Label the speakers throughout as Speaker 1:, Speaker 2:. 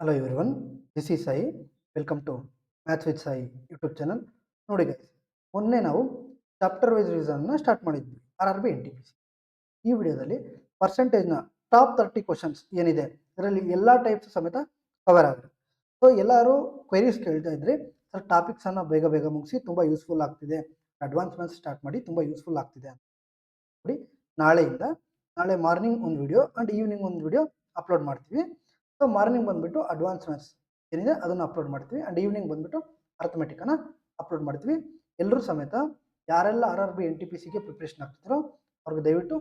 Speaker 1: Hello everyone, this is Sai. Welcome to maths with Sai YouTube channel. ನೋಡಿ guys, ಮೊನ್ನೆ ನಾವು chapter wise ರಿವಿಷನ್ನ start ಮಾಡಿದ್ವಿ RRB NTPC. ಈ ವಿಡಿಯೋದಲ್ಲಿ ಪರ್ಸೆಂಟೇಜ್ನ ಟಾಪ್ 30 ಕ್ವಶನ್ಸ್ ಏನಿದೆ ಇದರಲ್ಲಿ ಎಲ್ಲ ಟೈಪ್ಸ್ ಸಮೇತ ಕವರ್ ಆಗುತ್ತೆ. ಸೊ ಎಲ್ಲರೂ ಕ್ವೆರೀಸ್ ಕೇಳ್ತಾ ಇದ್ರಿ, ಸರ್ ಟಾಪಿಕ್ಸನ್ನು ಬೇಗ ಬೇಗ ಮುಗಿಸಿ ತುಂಬ ಯೂಸ್ಫುಲ್ ಆಗ್ತಿದೆ, ಅಡ್ವಾನ್ಸ್ ಮ್ಯಾಥ್ಸ್ ಸ್ಟಾರ್ಟ್ ಮಾಡಿ ತುಂಬ ಯೂಸ್ಫುಲ್ ಆಗ್ತಿದೆ ಅಂತ ನೋಡಿ. ನಾಳೆ ಮಾರ್ನಿಂಗ್ ಒಂದು ವಿಡಿಯೋ ಆ್ಯಂಡ್ ಈವ್ನಿಂಗ್ ಒಂದು ವಿಡಿಯೋ ಅಪ್ಲೋಡ್ ಮಾಡ್ತೀವಿ. ಸೊ ಮಾರ್ನಿಂಗ್ ಬಂದುಬಿಟ್ಟು ಅಡ್ವಾನ್ಸ್ ಮ್ಯಾಥ್ಸ್ ಏನಿದೆ ಅದನ್ನು ಅಪ್ಲೋಡ್ ಮಾಡ್ತೀವಿ ಆ್ಯಂಡ್ ಈವ್ನಿಂಗ್ ಬಂದುಬಿಟ್ಟು ಅರ್ಥಮೆಟಿಕನ್ನು ಅಪ್ಲೋಡ್ ಮಾಡ್ತೀವಿ. ಎಲ್ಲರೂ ಸಮೇತ ಯಾರೆಲ್ಲ RRB NTPCಗೆ ಪ್ರಿಪ್ರೇಷನ್ ಆಗ್ತಿದ್ದಾರೋ ಅವ್ರಿಗೆ ದಯವಿಟ್ಟು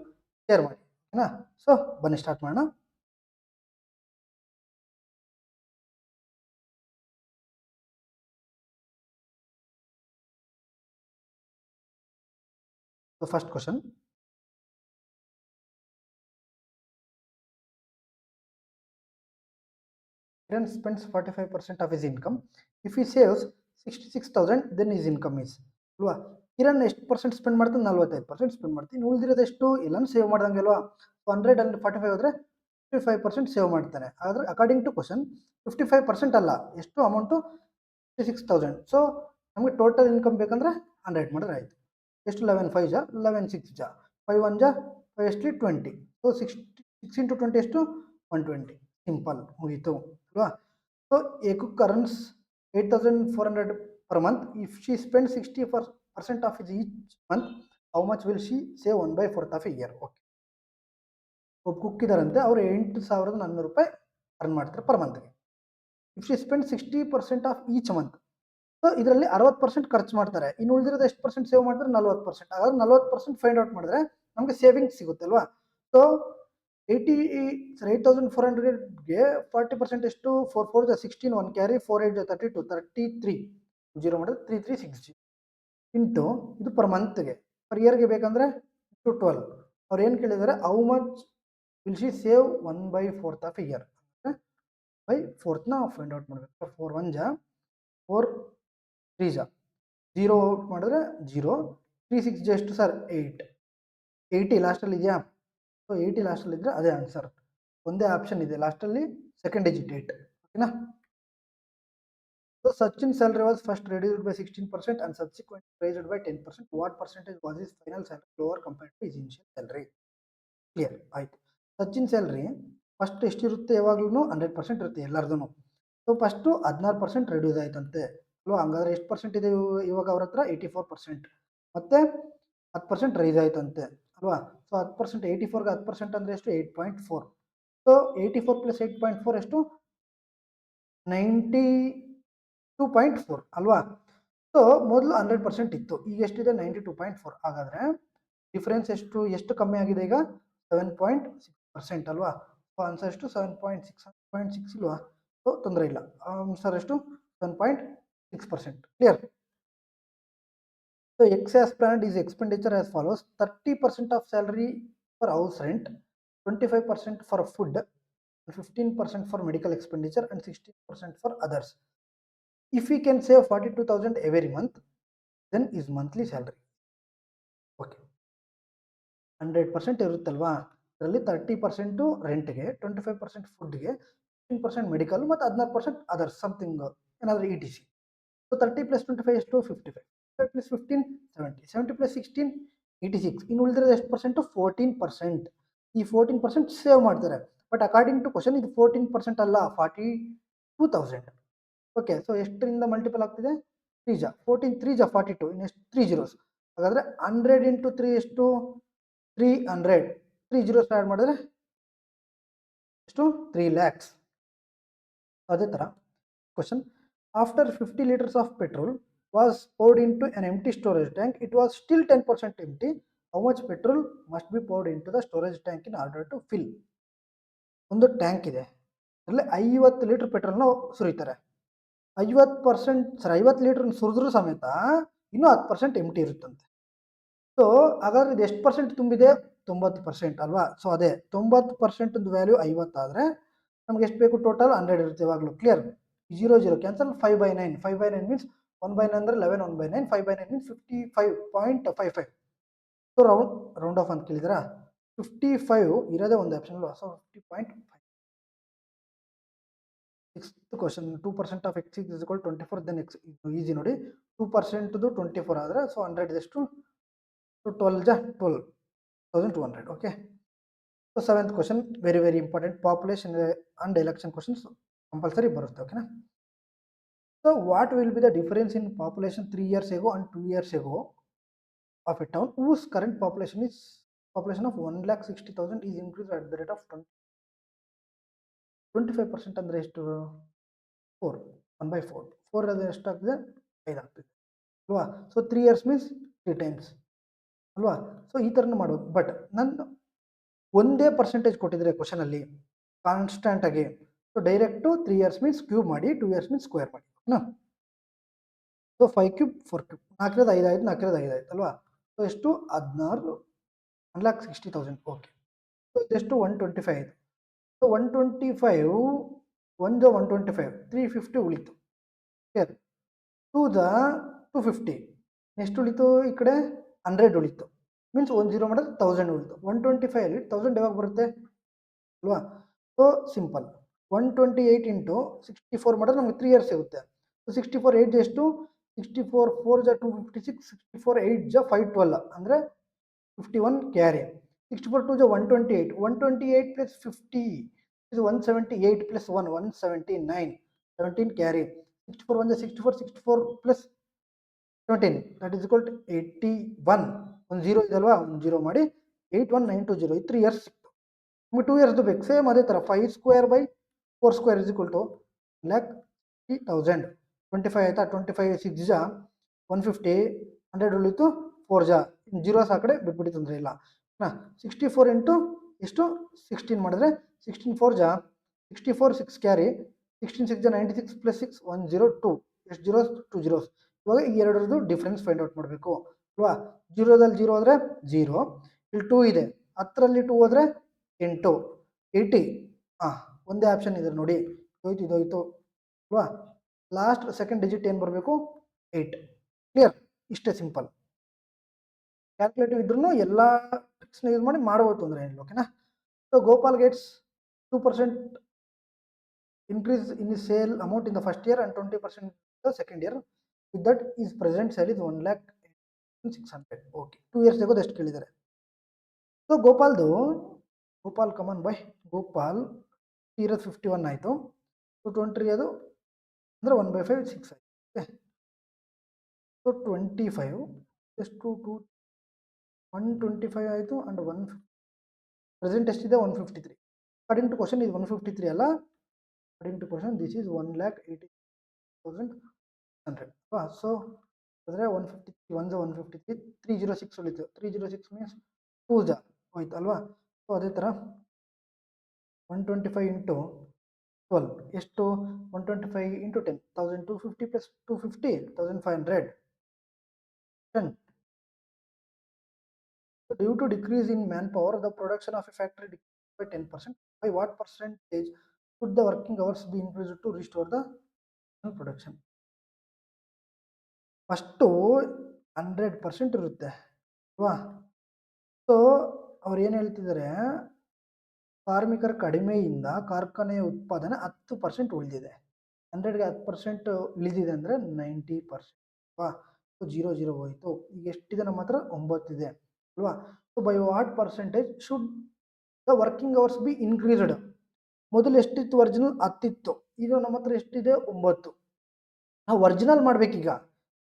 Speaker 1: ಶೇರ್ ಮಾಡಿ, ಓಕೆನಾ? ಸೊ ಬನ್ನಿ ಸ್ಟಾರ್ಟ್ ಮಾಡೋಣ. So first question, Kiran spends 45% of his income. If he saves 66,000, then his income is ಅಲ್ವಾ? ಕಿರಣ್ ಎಷ್ಟು ಪರ್ಸೆಂಟ್ ಸ್ಪೆಂಡ್ ಮಾಡ್ತಾನೆ? 45% ಸ್ಪೆಂಡ್ ಮಾಡ್ತೀನಿ. ಉಳಿದಿರೋದು ಎಷ್ಟು? ಎಲ್ಲನೂ ಸೇವ್ ಮಾಡ್ದಂಗೆ ಅಲ್ವಾ? 100 ಅಲ್ಲಿ 45 ಹೋದರೆ 55% ಸೇವ್ ಮಾಡ್ತಾನೆ. ಆದರೆ ಅಕಾರ್ಡಿಂಗ್ ಟು ಕ್ವಶನ್ 55% ಅಲ್ಲ, ಎಷ್ಟು ಅಮೌಂಟು? 66,000. ಸೊ ನಮಗೆ ಟೋಟಲ್ ಇನ್ಕಮ್ ಬೇಕಂದ್ರೆ 100 ಮಾಡಿದ್ರೆ ಆಯಿತು. ಎಷ್ಟು? 11 5 ಜಾ 11 6 ಜಾ 5 1 ಜಾ 5 ಎಷ್ಟು? 20. ಸೊ 6 ಇಂಟು 20 ಎಷ್ಟು? 120. ಸಿಂಪಲ್, ಮುಗೀತು ಅಲ್ವಾ? So A cook earns 8,400 per month. If she spends 60% of each month, how much will she save 1/4 of a year? Okay, ಒಬ್ಬ ಕುಕ್ ಇದಾರಂತೆ, ಅವರು 8,400 ರೂಪಾಯಿ ಅರ್ನ್ ಮಾಡ್ತಾರೆ ಪರ್ ಮಂತ್ಗೆ. If she spend 60% of each month, so ಇದರಲ್ಲಿ 60% ಖರ್ಚು ಮಾಡ್ತಾರೆ, ಇನ್ನು ಉಳಿದಿರೋದು ಎಷ್ಟು ಪರ್ಸೆಂಟ್ ಸೇವ್ ಮಾಡ್ತಾರೆ? 40%. ಹಾಗಾದ್ರೆ 40% ಫೈಂಡ್ ಔಟ್ ಮಾಡಿದ್ರೆ ನಮಗೆ ಸೇವಿಂಗ್ಸ್ ಸಿಗುತ್ತೆ ಅಲ್ವಾ? ಸೊ 8,400ಗೆ 40% ಎಷ್ಟು? 4 4 16, 1 ಕ್ಯಾರಿ, 4 8 32, 33 ಜೀರೋ ಮಾಡಿದ್ರೆ 3360 ಇಂಟು ಇದು ಪರ್ ಮಂತ್ಗೆ. ಪರ್ ಇಯರ್ಗೆ ಬೇಕಂದ್ರೆ ಟು 12. ಅವ್ರು ಏನು ಕೇಳಿದ್ದಾರೆ? How much will she save 1/4 of year by ಫೋರ್ತ್ನ ಫೈಂಡ್ ಔಟ್ ಮಾಡಬೇಕು. 4 1 ಜಾ 4 3 ಜಾ 0 ಔಟ್ ಮಾಡಿದ್ರೆ 0, 3 6 ಜಾ ಎಷ್ಟು ಸರ್? 8. 80 ಲಾಸ್ಟಲ್ಲಿ ಇದೆಯಾ? ಸೊ 80 ಲಾಸ್ಟಲ್ಲಿ ಇದ್ದರೆ ಅದೇ ಆನ್ಸರ್. ಒಂದೇ ಆಪ್ಷನ್ ಇದೆ ಲಾಸ್ಟಲ್ಲಿ, ಸೆಕೆಂಡ್ ಡಿಜಿಟ್ 8, ಓಕೆನಾ? So Sachin's salary was first reduced by 16% and subsequently raised by 10%. What percentage was his final salary lower compared to his initial salary? Clear ಆಯಿತು. ಸಚಿನ್ ಸ್ಯಾಲ್ರಿ ಫಸ್ಟ್ ಎಷ್ಟಿರುತ್ತೆ? ಯಾವಾಗಲೂ 100% ಇರುತ್ತೆ ಎಲ್ಲರದು. ಸೊ ಫಸ್ಟು 16% ರೆಡ್ಯೂಸ್ ಆಯ್ತಂತೆ ಅಲ್ವಾ? ಹಂಗಾದ್ರೆ ಎಷ್ಟು ಪರ್ಸೆಂಟ್ ಇದೆ ಇವಾಗ ಅವ್ರ ಹತ್ರ? 84%. ಮತ್ತೆ 10% ರೈಸ್ ಆಯ್ತಂತೆ ಅಲ್ವಾ? ಸೊ 10%, 84ಗೆ 10% ಅಂದರೆ ಎಷ್ಟು? 8.4. ಸೊ 84 ಪ್ಲಸ್ 8.4 ಎಷ್ಟು? 92.4 ಅಲ್ವಾ? ಸೊ ಮೊದಲು 100% ಇತ್ತು, ಈಗ ಎಷ್ಟಿದೆ? 92.4. ಹಾಗಾದರೆ ಡಿಫ್ರೆನ್ಸ್ ಎಷ್ಟು ಕಮ್ಮಿ ಆಗಿದೆ ಈಗ? 7.6% ಅಲ್ವಾ? ಸೊ ಆನ್ಸರ್ ಎಷ್ಟು? 7.6 ಇಲ್ವಾ? ಸೊ ತೊಂದರೆ ಇಲ್ಲ, ಆನ್ಸರ್ ಎಷ್ಟು? 7.6%. Clear? So X has planned his expenditure as follows: 30% of salary for house rent, 25% for food, 15% for medical expenditure, and 16% for others. If he can save 42,000 every month, then his monthly salary. Okay, 100% ಇರುತ್ತಲ್ವಾ? ಅದರಲ್ಲಿ 30% ರೆಂಟ್ಗೆ, 25% ಫುಡ್ಗೆ, 15% medical ಮತ್ತು 16% others something ಏನಾದರೂ ETC. So 30 + 25 ಎಷ್ಟು? 55. 55 + 15 70. 70 + 16 86. ಇನ್ನು ಉಳಿದಿರೋದು ಎಷ್ಟು percent? 14%. ಈ 14% save ಮಾಡ್ತಾರೆ. ಬಟ್ ಅಕಾರ್ಡಿಂಗ್ ಟು ಕ್ವಶನ್ ಇದು 14% ಅಲ್ಲ, 42,000. ಓಕೆ, ಸೊ ಎಷ್ಟರಿಂದ ಮಲ್ಟಿಪಲ್ ಆಗ್ತಿದೆ? 3 ಜಾ 14, 3 ಜಾ 42, ಇನ್ನೆಷ್ಟು? 3 ಜೀರೋಸ್. ಹಾಗಾದರೆ 100 ಇಂಟು 3 ಎಷ್ಟು? 300. 3 ಜೀರೋಸ್ ಆ್ಯಡ್ ಮಾಡಿದ್ರೆ ಎಷ್ಟು? 3 lakhs. ಅದೇ ಥರ question, after 50 liters of petrol was poured into an empty storage tank, it was still 10% empty. How much petrol must be poured into the storage tank in order to fill? ಒಂದು tank ಇದೆ, ಅದರಲ್ಲಿ 50 litre ಪೆಟ್ರೋಲ್ನ ಸುರಿತಾರೆ. 50 litre ಸುರಿದ್ರೂ ಸಮೇತ ಇನ್ನೂ 10% ಎಂಟಿ ಇರುತ್ತಂತೆ. So ಹಾಗಾದ್ರೆ ಇದು ಎಷ್ಟು percent ತುಂಬಿದೆ? 90% ಅಲ್ವಾ? ಸೊ ಅದೇ 90% ವ್ಯಾಲ್ಯೂ 50 ಆದರೆ ನಮ್ಗೆ ಎಷ್ಟು ಬೇಕು? ಟೋಟಲ್ 100 ಇರುತ್ತೆ ಯಾವಾಗಲೂ. ಕ್ಲಿಯರ್? 0 0 ಕ್ಯಾನ್ಸಲ್. 5/9. 5/9 ಮೀನ್ಸ್ 1/9 ಅಂದರೆ 11. 1/9 5/9 ಮೀನ್ಸ್ 55.55. ಸೊ ರೌಂಡ್ ಆಫ್ ಅಂತ ಕೇಳಿದ್ರಾ? 55 ಇರೋದೇ ಒಂದು ಆಪ್ಷನ್ ಅಲ್ವಾ? So 50.5. Sixth question 2% of x is equal 24, then x is ನೋಡಿ 2% 24 ಆದರೆ ಸೊ 100 ಎಷ್ಟು, so 12,200. Okay, so seventh question very very important, population and election questions compulsory ಬರುತ್ತೆ. ಓಕೆನಾ. So what will be the difference in population 3 years ago and 2 years ago of a town whose current population of 1,60,000 is increased at the rate of 25% ಅಂದರೆ ಎಷ್ಟು, 4, 1/4, 4 ಅದು ಎಷ್ಟಾಗ್ತದೆ, 5 ಆಗ್ತದೆ ಅಲ್ವಾ. So 3 years means 3 times ಅಲ್ವಾ. So ಈ ಥರನೂ ಮಾಡ್ಬೋದು. ಬಟ್ ನನ್ನ ಒಂದೇ ಪರ್ಸೆಂಟೇಜ್ ಕೊಟ್ಟಿದ್ರೆ ಕ್ವಶನಲ್ಲಿ ಕಾನ್ಸ್ಟೆಂಟ್ ಆಗಿ, so direct 3 years means cube ಮಾಡಿ, 2 years ಮೀನ್ಸ್ ಸ್ಕ್ವೇರ್ ಮಾಡಿ. ಓಕೆನಾ. ಸೊ 5 ಕ್ಯೂಬ್ 4 ಕ್ಯೂಬ್, 4 5 ಆಯ್ತು, 4 5 ಆಯ್ತು ಅಲ್ವಾ. ಸೊ ಎಷ್ಟು, 16, 1,60,000. ಓಕೆ, ಸೊ ಇದೆಷ್ಟು 125 ಆಯಿತು. ಸೊ 125 ಒಂದು 125 350 ಉಳಿತು. ಕ್ಲಿಯರ್. 2 250, ನೆಕ್ಸ್ಟ್ ಉಳಿತು ಈ ಕಡೆ 100 ಉಳಿತು, ಮೀನ್ಸ್ 10 ಮಾಡಿದ್ರೆ 1000 ಉಳಿತು. 125 ಅಲ್ಲಿ 1000 ಯಾವಾಗ ಬರುತ್ತೆ ಅಲ್ವಾ. ಸೊ ಸಿಂಪಲ್, 128 ಇಂಟು 64 ಮಾಡಿದ್ರೆ ನಮಗೆ 3 years ಸಿಗುತ್ತೆ. ಸೊ 64 8 ಎಷ್ಟು, 64 4 256, 64 8 512 ಅಂದರೆ 51 ಕ್ಯಾರಿ. 64 2 128, 128 ಪ್ಲಸ್ 50 ಇದು 178 plus 1 179, 17 carry. 64 1 64, 64 plus 17 that is equal to 81. ಒಂದು 0 ಇದಲ್ವಾ, ಒಂದು 0 ಮಾಡಿ 81920, 3 years ಸಿಕ್ತು. ನಿಮಗೆ 2 years ಬೇಕು. ಸೇಮ್ ಅದೇ ಥರ 5 square by 4 square is equal to 1,60,000. 25 ಆಯಿತಾ, 25 6 150, 100 ಉಳಿತು 4 0 ಆ ಕಡೆ ಬಿಟ್ಬಿಟ್ಟು ತೊಂದರೆ ಇಲ್ಲ. 64 ಇಂಟು ಎಷ್ಟು 16 ಮಾಡಿದ್ರೆ 16 4 64 6 ಕ್ಯಾರಿ, 16 6 96 ಪ್ಲಸ್ 6 102, ಎಷ್ಟು ಜೀರೋಸ್ 2 zeros. ಇವಾಗ ಈ ಎರಡರದ್ದು ಡಿಫ್ರೆನ್ಸ್ ಫೈಂಡ್ ಔಟ್ ಮಾಡಬೇಕು ಅಲ್ವಾ. 0ದಲ್ಲಿ 0 ಹೋದರೆ 0, ಇಲ್ಲಿ 2 ಇದೆ, 10ರಲ್ಲಿ 2 ಹೋದರೆ 8, 80. ಒಂದೇ ಆಪ್ಷನ್ ಇದೆ ನೋಡಿ, ಇದೋಯ್ತು ಅಲ್ವಾ. ಲಾಸ್ಟ್ ಸೆಕೆಂಡ್ ಡಿಜಿಟ್ ಏನು ಬರಬೇಕು, 8. ಕ್ಲಿಯರ್. ಇಷ್ಟೇ ಸಿಂಪಲ್. ಕ್ಯಾಲ್ಕುಲೇಟಿವ್ ಇದ್ರೂ ಎಲ್ಲ ಟ್ರಿಕ್ಸ್ನ ಯೂಸ್ ಮಾಡಿ ಮಾಡ್ಬೋದು, ತೊಂದರೆ ಏನಿಲ್ಲ. ಓಕೆನಾ. So Gopal gets 2% increase in his sale amount in the first year and 20% the second year. With that his present sale is 1,06,000. Okay, 2 years ಆಗೋದು ಎಷ್ಟು ಕೇಳಿದ್ದಾರೆ. So Gopal common by Gopal ಇರೋದು 51 ಆಯಿತು. ಸೊ 20 ಅದು ಅಂದರೆ 1/5 6 ಆಯಿತು. ಓಕೆ, ಸೊ 25 ಎಷ್ಟು 125 ಆಯಿತು ಆ್ಯಂಡ್ 1 ಪ್ರೆಸೆಂಟ್ ಎಷ್ಟಿದೆ 153. ಅಕಾರ್ಡಿಂಗ್ ಟು ಕ್ವಶನ್ ಇದು 153 ಅಲ್ಲ, according to question this is 1,80,100. So ಅಂದರೆ 153 1 153 306 ಉಳಿತು. 306 ಮೀನ್ಸ್ 2 ಹೋಯ್ತು ಅಲ್ವಾ. ಸೊ ಅದೇ ಥರ 125 ಇಂಟು 12 ಎಷ್ಟು, 125 into 10 1250 plus 250 1500. 10. So due to decrease in manpower, the production of a factory decreased by 10%. By what percentage should the working hours be increased to restore the production? First 100% ಇರುತ್ತೆ ಅಲ್ವಾ. So ಅವ್ರು ಏನು ಹೇಳ್ತಿದ್ದಾರೆ, ಕಾರ್ಮಿಕರ ಕಡಿಮೆಯಿಂದ ಕಾರ್ಖಾನೆಯ ಉತ್ಪಾದನೆ 10% ಉಳಿದಿದೆ. 100ಗೆ 10% ಇಳಿದಿದೆ ಅಂದರೆ 90% ಅಲ್ವಾ. ಸೊ 0 ಹೋಯಿತು. ಈಗ ಎಷ್ಟಿದೆ ನಮ್ಮ ಹತ್ರ, 9 ಇದೆ ಅಲ್ವಾ. So by what percentage should the working hours B increased. ಮೊದಲು ಎಷ್ಟಿತ್ತು, ಒರಿಜಿನಲ್ 10 ಇತ್ತು, ಈಗ ನಮ್ಮ ಹತ್ರ ಎಷ್ಟಿದೆ 9. ನಾವು ಒರಿಜಿನಲ್ ಮಾಡಬೇಕೀಗ,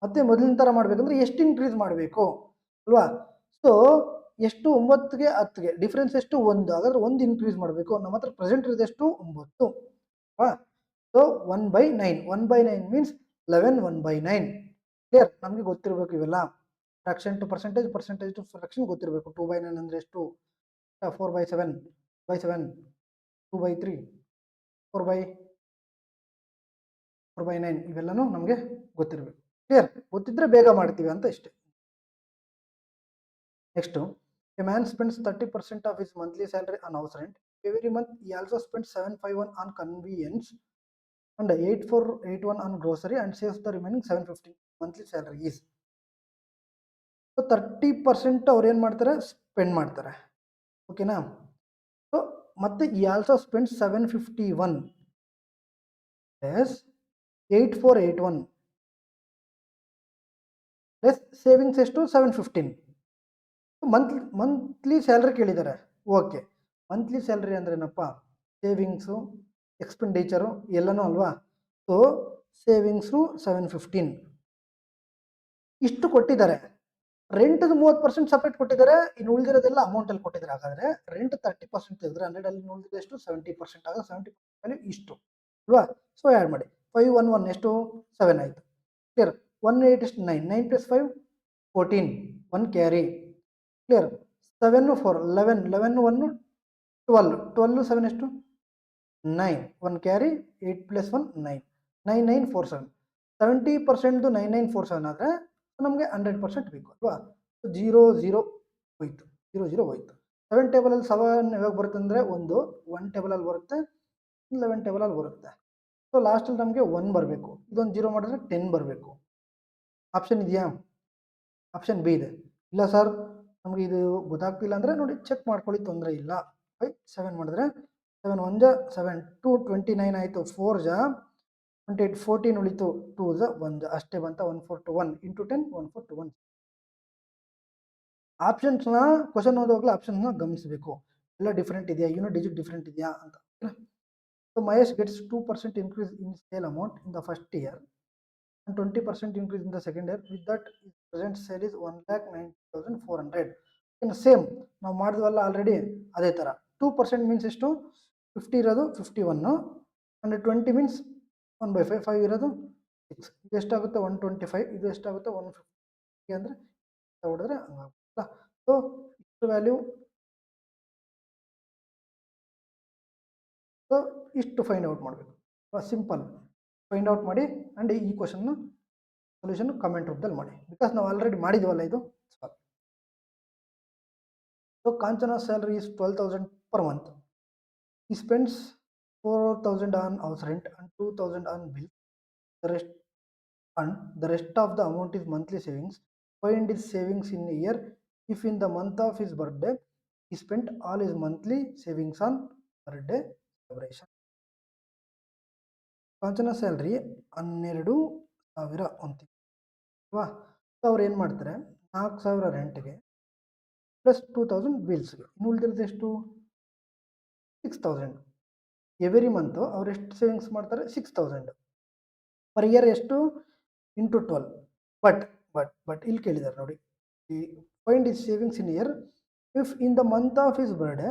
Speaker 1: ಮತ್ತೆ ಮೊದಲಿನ ಥರ ಮಾಡಬೇಕಂದ್ರೆ ಎಷ್ಟು ಇನ್ಕ್ರೀಸ್ ಮಾಡಬೇಕು ಅಲ್ವಾ. ಸೊ ಎಷ್ಟು, 9ಗೆ 10ಗೆ ಡಿಫ್ರೆನ್ಸ್ ಎಷ್ಟು, 1. ಹಾಗಾದ್ರೆ 1 ಇನ್ಕ್ರೀಸ್ ಮಾಡಬೇಕು. ನಮ್ಮ ಹತ್ರ ಪ್ರೆಸೆಂಟ್ ಇರೋದೆಷ್ಟು, 9 ಅಲ್ವಾ. So 1/9, 1/9 means 11 1/9. ಕ್ಲಿಯರ್. ನಮಗೆ ಗೊತ್ತಿರಬೇಕು ಇವೆಲ್ಲ, fraction to percentage, percentage to fraction ಗೊತ್ತಿರಬೇಕು. 2/9 ಅಂದರೆ ಎಷ್ಟು, 4/7, 2/3, 4/9 ಇವೆಲ್ಲನೂ ನಮಗೆ ಗೊತ್ತಿರಬೇಕು. ಕ್ಲಿಯರ್. ಗೊತ್ತಿದ್ರೆ ಬೇಗ ಮಾಡ್ತೀವಿ ಅಂತ ಇಷ್ಟೇ. Next, A man spends 30% of his monthly salary on house rent. Every month he also spends 751 on convenience and 8481 on grocery and saves the remaining 750 monthly salary is. So 30% ಅವ್ರು ಏನು ಮಾಡ್ತಾರೆ, ಸ್ಪೆಂಡ್ ಮಾಡ್ತಾರೆ. ಓಕೆನಾ. ಸೊ ಮತ್ತೆ he also spends 751 plus 8481 plus savings ಎಷ್ಟು 715. Monthly salary ಕೇಳಿದ್ದಾರೆ. Okay, monthly salary ಅಂದ್ರೇನಪ್ಪ, savings expenditure ಎಲ್ಲನೂ ಅಲ್ವಾ. ಸೊ ಸೇವಿಂಗ್ಸು 715 ಇಷ್ಟು ಕೊಟ್ಟಿದ್ದಾರೆ. ರೆಂಟ್ದು 30% ಸಪ್ರೇಟ್ ಕೊಟ್ಟಿದ್ದಾರೆ, ಇನ್ನು ಉಳಿದಿರೋದೆಲ್ಲ ಅಮೌಂಟಲ್ಲಿ ಕೊಟ್ಟಿದ್ದಾರೆ. ಹಾಗಾದರೆ ರೆಂಟ್ 30% ತೆಗೆದ್ರೆ 100 ಉಳಿದಿದೆ ಎಷ್ಟು 70% ಆಗ 70% ಇಷ್ಟು ಅಲ್ವಾ. ಸೊ ಆ್ಯಡ್ ಮಾಡಿ 511 ಎಷ್ಟು 7 ಆಯಿತು. ಕ್ಲಿಯರ್. 18 ಎಷ್ಟು 9, 9 + 5 14, 1 ಕ್ಯಾರಿ. ಕ್ಲಿಯರ್. 7 4 11, 11 1 12, 12 7 ಎಷ್ಟು 9, 1 ಕ್ಯಾರಿ. 8 + 1 9, 9947. 70% 9947 ಆದರೆ ನಮಗೆ 100% ಬೇಕು ಅಲ್ವಾ. 0 0 ಹೋಯ್ತು, 0 0 ಹೋಯ್ತು. 7 ಟೇಬಲಲ್ಲಿ 7 ಯಾವಾಗ ಬರುತ್ತೆ ಅಂದರೆ 1 ಟೇಬಲಲ್ಲಿ ಬರುತ್ತೆ, 11 ಟೇಬಲಲ್ಲಿ ಬರುತ್ತೆ. ಸೊ ಲಾಸ್ಟಲ್ಲಿ ನಮಗೆ 1 ಬರಬೇಕು. ಇದೊಂದು 0 ಮಾಡಿದ್ರೆ 10 ಬರಬೇಕು. ಆಪ್ಷನ್ ಇದೆಯಾ? ಆಪ್ಷನ್ ಬಿ ಇದೆ. ಇಲ್ಲ ಸರ್ ನಮಗೆ ಇದು ಗೊತ್ತಾಗ್ತಿಲ್ಲ ಅಂದರೆ ನೋಡಿ ಚೆಕ್ ಮಾಡ್ಕೊಳ್ಳಿ, ತೊಂದರೆ ಇಲ್ಲ. 7 ಮಾಡಿದ್ರೆ 7 1 ಜ 7 2 29 ಆಯಿತು. 4 ಜ 28 14 ಉಳಿತು. 2 ಜ 1 ಜ ಅಷ್ಟೇ ಬಂತ. 1421 ಇಂಟು 10 1421. ಆಪ್ಷನ್ಸ್ನ ಕ್ವಶನ್ ಓದುವಾಗಲೂ ಆಪ್ಷನ್ಸ್ನ ಗಮನಿಸಬೇಕು, ಎಲ್ಲ ಡಿಫ್ರೆಂಟ್ ಇದೆಯಾ, ಯೂನಿಟ್ ಡಿಜಿಟ್ ಡಿಫ್ರೆಂಟ್ ಇದೆಯಾ ಅಂತ. So Mahesh gets 2% increase in sale amount in the first year and 20% increase in the second year. With that, his present sale is 1,90,400. In same ನಾವು ಮಾಡಿದ್ವಲ್ಲ ಆಲ್ರೆಡಿ ಅದೇ ಥರ. 2% means ಎಷ್ಟು 50 ಇರೋದು 51, ಅಂದರೆ 20 ಮೀನ್ಸ್ 1/5, 5 ಇರೋದು 6. ಇದು ಎಷ್ಟಾಗುತ್ತೆ 125, ಇದು ಎಷ್ಟಾಗುತ್ತೆ 150 ಅಂದರೆ ಹೊಡೆದ್ರೆ ಹಂಗಾಗುತ್ತಲ್ಲ. ಸೊ ಇಷ್ಟು ವ್ಯಾಲ್ಯೂ, ಸೊ ಇಷ್ಟು ಫೈಂಡ್ ಔಟ್ ಮಾಡಬೇಕು. ಸಿಂಪಲ್ ಫೈಂಡ್ ಔಟ್ ಮಾಡಿ ಆ್ಯಂಡ್ ಈ ಕ್ವಶನ್ನ ಸೊಲ್ಯೂಷನ್ ಕಮೆಂಟ್ ರೂಪದಲ್ಲಿ ಮಾಡಿ, ಬಿಕಾಸ್ ನಾವು ಆಲ್ರೆಡಿ ಮಾಡಿದ್ವಲ್ಲ ಇದು. So Kanchana salary is 12,000 per month. He spends 4,000 on house rent and 2,000 on bill. The rest of the amount is monthly savings. Find his savings in a year. If in the month of his birthday he spent all his monthly savings on birthday celebration. Kanchana salary 12,000 ಅಂತೀವಿ ಅಲ್ವಾ. So ಅವ್ರು ಏನು ಮಾಡ್ತಾರೆ, 4,000 ರೆಂಟ್ಗೆ plus 2,000 ಬಿಲ್ಸ್ಗೆ, ಇನ್ನು ಉಳಿದಿರೋದು ಎಷ್ಟು 6,000. Every month ಅವ್ರು ಎಷ್ಟು ಸೇವಿಂಗ್ಸ್ ಮಾಡ್ತಾರೆ 6,000 ಪರ್ ಇಯರ್. ಎಷ್ಟು ಇಂಟು 12. ಬಟ್ ಇಲ್ಲಿ ಕೇಳಿದ್ದಾರೆ ನೋಡಿ, find his savings in year if in the month of his birthday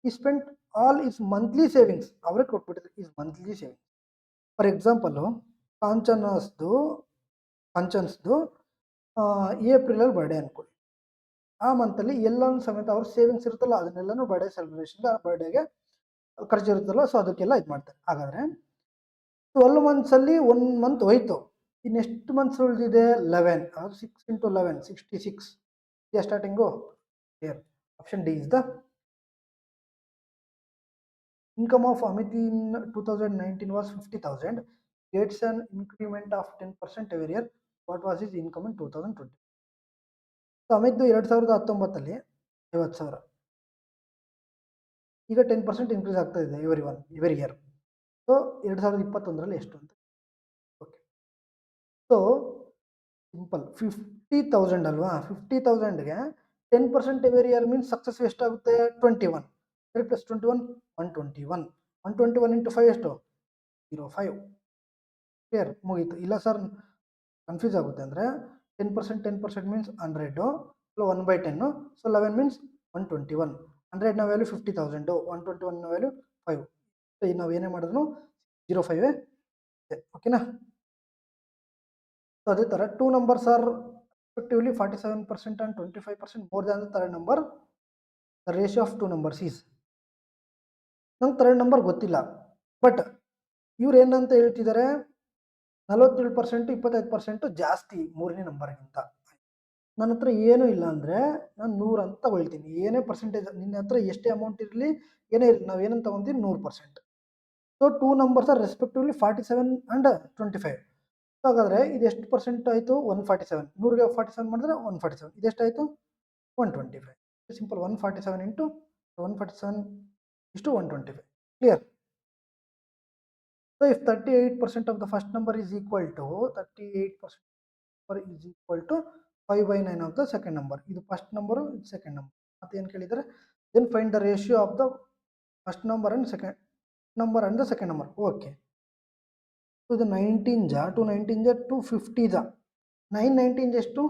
Speaker 1: he spent all his monthly savings. ಅವರೇ ಕೊಟ್ಬಿಟ್ಟಿದ್ದಾರೆ his monthly savings. For example ಕಾಂಚನ್ಸ್ದು ಏಪ್ರಿಲಲ್ಲಿ ಬರ್ಡೇ ಅಂದ್ಕೊಳ್ಳಿ. ಆ ಮಂತಲ್ಲಿ ಎಲ್ಲನೂ ಸಮೇತ ಅವ್ರ ಸೇವಿಂಗ್ಸ್ ಇರುತ್ತಲ್ಲ ಅದನ್ನೆಲ್ಲನೂ ಬರ್ಡೇ ಸೆಲೆಬ್ರೇಷನ್ಗೆ, ಬರ್ಡೇಗೆ ಖರ್ಚು ಇರುತ್ತಲ್ಲ, ಸೊ ಅದಕ್ಕೆಲ್ಲ ಇದು ಮಾಡ್ತಾರೆ. ಹಾಗಾದರೆ 12 ಮಂತ್ಸಲ್ಲಿ 1 ಮಂತ್ ಹೋಯ್ತು, ಇನ್ನೆಷ್ಟು ಮಂತ್ಸ್ ಉಳಿದಿದೆ 11. 6 × 11 66. ಇದೆಯಾ starting? Clear. Option D is the income of Amit in 2019 was 50,000. Gets an increment of 10% every year. What was his income in 2020? So ಅಮಿತ್ದು 2019ಅಲ್ಲಿ 50,000, ಈಗ 10% ಇನ್ಕ್ರೀಸ್ ಆಗ್ತಾ ಇದೆ ಎವ್ರಿ ಇಯರ್. ಸೊ 2021ರಲ್ಲಿ ಎಷ್ಟು ಅಂತ. ಓಕೆ, ಸೊ ಸಿಂಪಲ್ 50,000 ಅಲ್ವಾ. 50,000ಗೆ 10% every year means success ಎಷ್ಟಾಗುತ್ತೆ 21. 3 + 21 121. 121 into 5 ಎಷ್ಟು 05. Clear, ಮುಗೀತು. ಇಲ್ಲ ಸರ್ ಕನ್ಫ್ಯೂಸ್ ಆಗುತ್ತೆ ಅಂದರೆ 10% ಮೀನ್ಸ್ 100, 1/10. So 11 means 121. 100ನ ವ್ಯಾಲ್ಯೂ 50,000, 121ನ ವ್ಯಾಲ್ಯೂ 5. ಸೊ ಈಗ ನಾವು ಏನೇ ಮಾಡಿದ್ರು 05 ಇದೆ. ಓಕೆನಾ. ಸೊ ಅದೇ ಥರ 2 numbers R respectively 47% and 25% more than the third number. The ratio of 2 numbers is, ನಂಗೆ ಥರ್ಡ್ ನಂಬರ್ ಗೊತ್ತಿಲ್ಲ, ಬಟ್ ಇವ್ರು ಏನಂತ ಹೇಳ್ತಿದ್ದಾರೆ 47%, 25% ಜಾಸ್ತಿ ಮೂರನೇ ನಂಬರ್ಗಿಂತ. ನನ್ನ ಹತ್ರ ಏನೂ ಇಲ್ಲ ಅಂದರೆ ನಾನು 100 ಅಂತ ತಗೊಳ್ತೀನಿ. ಏನೇ ಪರ್ಸೆಂಟೇಜ್ ನಿನ್ನ ಹತ್ರ ಎಷ್ಟೇ ಅಮೌಂಟ್ ಇರಲಿ ಏನೇ ಇರಲಿ, ನಾವು ಏನಂತ ತಗೊತೀವಿ 100%. So 2 numbers are respectively 47 and 25. So ಹಾಗಾದರೆ ಇದು ಎಷ್ಟು ಪರ್ಸೆಂಟ್ ಆಯಿತು 147. 100ಗೆ 47 ಮಾಡಿದ್ರೆ 147. ಇದೆಷ್ಟಾಯಿತು 125. ಸಿಂಪಲ್ 147 ಇಂಟು 147 ಇಷ್ಟು 125. Clear. So if 38% of the first number is equal to 38% is equal to 5 by 9 of the second number. ಇದು first number, ಇದು second number. ಮತ್ತೆ ಏನು ಕೇಳಿದರೆ then find the ratio of the first number and second number and the second number. Okay. So the 19 ja, 2 19 ja, 250 ja. 9 19 just to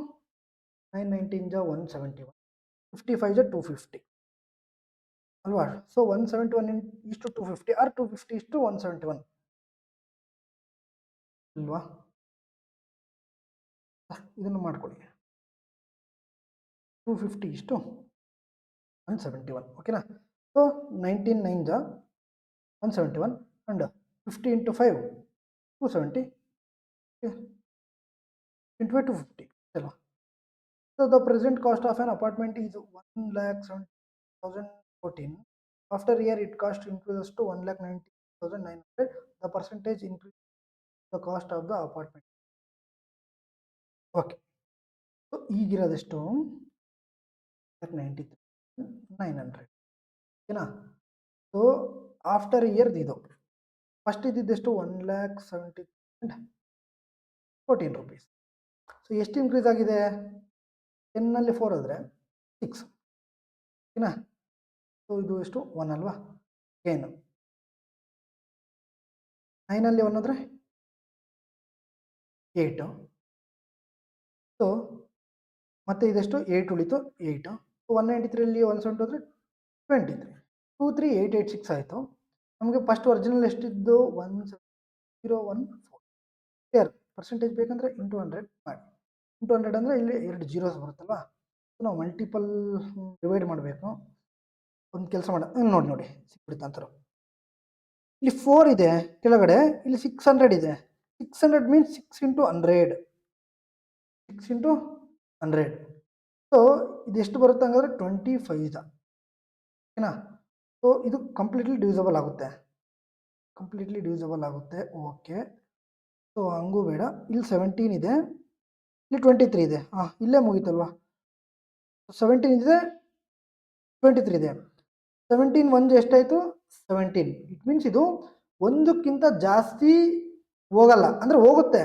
Speaker 1: 9 19 ja 171. 55 ja 250. ಅಲ್ವಾ? So 171 is to 250 or 250 is to 171. ಅಲ್ವಾ? ಇದನ್ನು ಮಾಡ್ಕೊಳ್ಳಿ. 250 is to 171. ಓಕೆನಾ? So 19 9 ja 171 and 50 into 5 270 into 250. ಚಲೋ. So the present cost of an apartment is 1,70,014. After a year, it cost increases to 1,90,900. The percentage increase the cost of the apartment. Okay. So ಈಗಿರೋದೆಷ್ಟು 93,900. ಓಕೆನಾ? So after year ಇದು first ಇದ್ದಿದ್ದೆಷ್ಟು 1,70,014 rupees. So ಎಷ್ಟು increase ಆಗಿದೆ? 10ನಲ್ಲಿ 4 ಆದರೆ 6. ಓಕೆನಾ? So ಇದು ಎಷ್ಟು 1 ಅಲ್ವಾ? ಏನು 9ನಲ್ಲಿ 1 ಆದರೆ 8. ಸೊ ಮತ್ತೆ ಇದೆಷ್ಟು 8 ಉಳಿತು 8. 193ರಲ್ಲಿ 170 ಅಂದರೆ 23. 23886 ಆಯಿತು. ನಮಗೆ ಫಸ್ಟ್ ಒರಿಜಿನಲ್ ಎಷ್ಟಿದ್ದು 17014. ಕ್ಲಿಯರ್? ಪರ್ಸೆಂಟೇಜ್ ಬೇಕಂದರೆ ಇಂಟು 100 ಮಾಡಿ. ಇಂಟು 100 ಅಂದರೆ ಇಲ್ಲಿ 2 ಜೀರೋಸ್ ಬರುತ್ತಲ್ವಾ? ಸೊ ನಾವು ಮಲ್ಟಿಪಲ್ ಡಿವೈಡ್ ಮಾಡಬೇಕು. ಒಂದು ಕೆಲಸ ನೋಡಿ ಸಿಕ್ಬಿಡುತ್ತೆ ಅಂತಾರೆ. ಇಲ್ಲಿ 4 ಇದೆ ಕೆಳಗಡೆ, ಇಲ್ಲಿ 600 ಇದೆ. 600 ಮೀನ್ಸ್ 6 into 100. 6 into 100. ಸೊ ಇದೆಷ್ಟು ಬರುತ್ತೆ ಹಂಗಾದ್ರೆ 25 ಇದೆ. ಓಕೆನಾ? ಸೊ ಇದು ಕಂಪ್ಲೀಟ್ಲಿ ಡಿವಿಸಬಲ್ ಆಗುತ್ತೆ. ಓಕೆ. ಸೊ ಹಂಗೂ ಬೇಡ. ಇಲ್ಲಿ 17 ಇದೆ, ಇಲ್ಲಿ 23 ಇದೆ. ಇಲ್ಲೇ ಮುಗೀತಲ್ವಾ? 17 ಇದೆ, 23 ಇದೆ. 17 1 ಎಷ್ಟಾಯಿತು? 17. ಇಟ್ ಮೀನ್ಸ್ ಇದು ಒಂದಕ್ಕಿಂತ ಜಾಸ್ತಿ ಹೋಗಲ್ಲ, ಅಂದರೆ ಹೋಗುತ್ತೆ.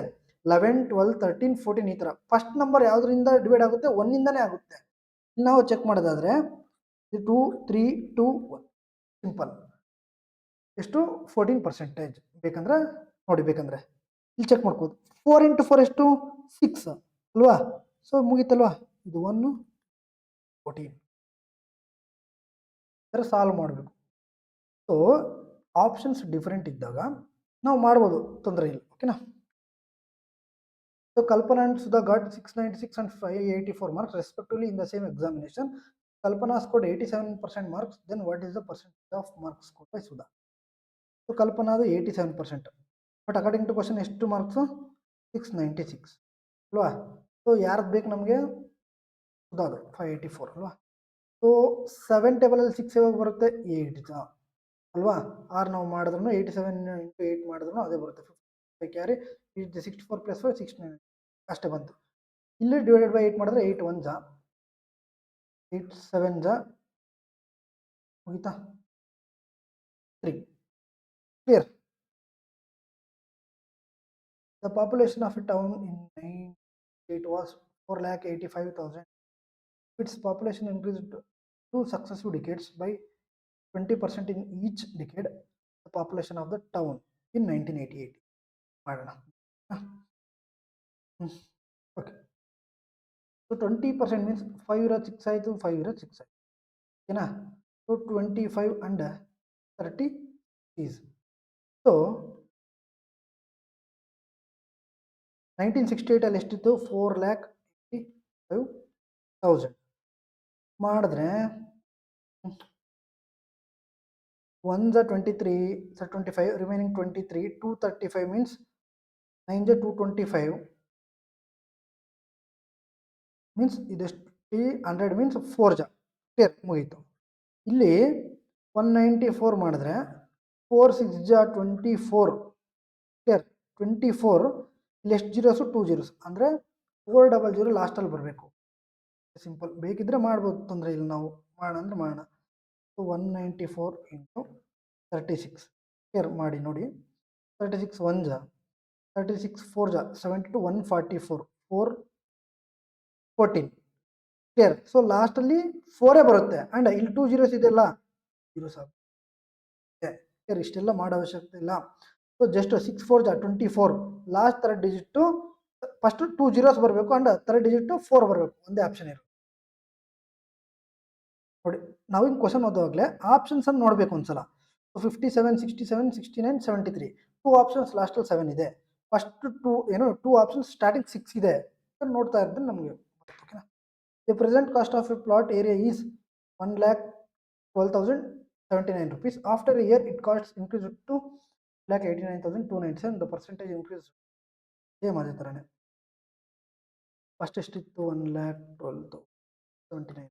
Speaker 1: 11 12 13 14 ಈ ಥರ. ಫಸ್ಟ್ ನಂಬರ್ ಯಾವುದರಿಂದ ಡಿವೈಡ್ ಆಗುತ್ತೆ? 1ಇಂದನೇ ಆಗುತ್ತೆ. ಇಲ್ಲಿ ನಾವು ಚೆಕ್ ಮಾಡೋದಾದರೆ 2 3 2 1 ಸಿಂಪಲ್. ಎಷ್ಟು? 14%. ಬೇಕಂದ್ರೆ ನೋಡಿ, ಬೇಕಂದ್ರೆ ಇಲ್ಲಿ ಚೆಕ್ ಮಾಡ್ಕೋದು. 4 into 4 ಎಷ್ಟು? 6 ಅಲ್ವಾ? ಸೊ ಮುಗೀತಲ್ವಾ? ಇದು 1 14 ಸಾಲ್ವ್ ಮಾಡಬೇಕು. ಸೊ ಆಪ್ಷನ್ಸ್ ಡಿಫರೆಂಟ್ ಇದ್ದಾಗ ನಾವು ಮಾಡ್ಬೋದು, ತೊಂದರೆ ಇಲ್ಲ. ಓಕೆನಾ? So Kalpana and Sudha got 696 and 584 marks respectively in the same examination. Kalpana scored 87% marks. Then what is the percentage of marks scored by Sudha? So ಕಲ್ಪನಾದು 87%. But according to question ಎಷ್ಟು marks? 696 ಅಲ್ವಾ? So ಯಾರ್ದು ಬೇಕು ನಮಗೆ? ಸುಧಾದು 584 ಅಲ್ವಾ? So 7 ಟೇಬಲಲ್ಲಿ 6 ಯಾವಾಗ ಬರುತ್ತೆ? 8 ಅಲ್ವಾ? ಆರ್ ನಾವು ಮಾಡಿದ್ರು 87 into 8 ಮಾಡಿದ್ರು ಅದೇ ಬರುತ್ತೆ. 55 ಕ್ಯಾರಿ 64 + 5 69 ಅಷ್ಟೇ ಬಂತು. ಇಲ್ಲಿ ಡಿವೈಡೆಡ್ ಬೈ 8 ಮಾಡಿದ್ರೆ 8 1 8 7 ಮುಗಿತಾ? 3. Clear? The population of a town in 1998 was 4,85,000. Its population increased 2 successive decades by 20% in each decade. The population of the town in 1988. ಮಾಡೋಣ. ಓಕೆ. ಸೊ 20% ಮೀನ್ಸ್ 5 ಇರೋದು 6 ಆಯಿತು, 5 ಇರೋದು 6 ಆಯಿತು. ಓಕೆನಾ? So 25 and 30 is. ಸೊ 1968 ಅಲ್ಲಿ ಎಷ್ಟಿತ್ತು? 4,85,000 ಮಾಡಿದ್ರೆ 1 23 25 ರಿಮೈನಿಂಗ್ 23 235 ಮೀನ್ಸ್ 9 225 ಮೀನ್ಸ್ ಇದೆಷ್ಟು? 100 ಮೀನ್ಸ್ 4 ಕ್ಲಿಯರ್? ಮುಗೀತು. ಇಲ್ಲಿ 194 ಮಾಡಿದ್ರೆ 4 6 24 ಕ್ಲಿಯರ್? 24 ಇಲ್ಲಿ ಎಷ್ಟು ಜೀರೋಸು? 2 ಜೀರೋಸ್ ಅಂದರೆ 400 ಲಾಸ್ಟಲ್ಲಿ ಬರಬೇಕು. ಸಿಂಪಲ್. ಬೇಕಿದ್ರೆ ಮಾಡ್ಬೋದು, ತೊಂದರೆ ಇಲ್ಲ. ನಾವು ಮಾಡೋಣ ಅಂದರೆ ಮಾಡೋಣ. ಸೊ 194 into 36 ಕ್ಲಿಯರ್ ಮಾಡಿ ನೋಡಿ. 36 1 ಜಾ 36 4 ಜಾ 72 144 4 14 ಕ್ಲಿಯರ್. ಸೊ ಲಾಸ್ಟಲ್ಲಿ 4 ಬರುತ್ತೆ ಆ್ಯಂಡ್ ಇಲ್ಲಿ 2 zeros ಇದೆಯಲ್ಲ zeros ಕ್ಲಿಯರ್. ಇಷ್ಟೆಲ್ಲ ಮಾಡೋ ಅವಶ್ಯಕತೆ ಇಲ್ಲ. ಸೊ ಜಸ್ಟ್ 6 4 ಜಾ 24 last third digit first 2 zeros ಬರಬೇಕು ಆ್ಯಂಡ್ ಥರ್ಡ್ ಡಿಜಿಟ್ಟು 4 ಬರಬೇಕು, ಒಂದೇ ಆಪ್ಷನ್ ಇರುತ್ತೆ ನೋಡಿ. ನಾವು ಹಿಂಗೆ ಕ್ವಶನ್ ಓದುವಾಗಲೇ ಆಪ್ಷನ್ಸ್ ಅನ್ನು ನೋಡಬೇಕು ಒಂದ್ಸಲ. 57 67 69 73 2 ಆಪ್ಷನ್ಸ್ ಲಾಸ್ಟಲ್ಲಿ 7 ಇದೆ. ಫಸ್ಟ್ 2 ಆಪ್ಷನ್ಸ್ ಸ್ಟಾರ್ಟಿಂಗ್ 6 ಇದೆ. ನೋಡ್ತಾ ಇದ್ದರೆ ನಮಗೆ ಓಕೆನಾ. The present cost of a plot area is 1,12,079 rupees. After a year it cost increase to 1,89,297. The percentage increase same ಅದೇ ಥರನೇ. ಫಸ್ಟ್ ಎಷ್ಟಿತ್ತು 1,12,079,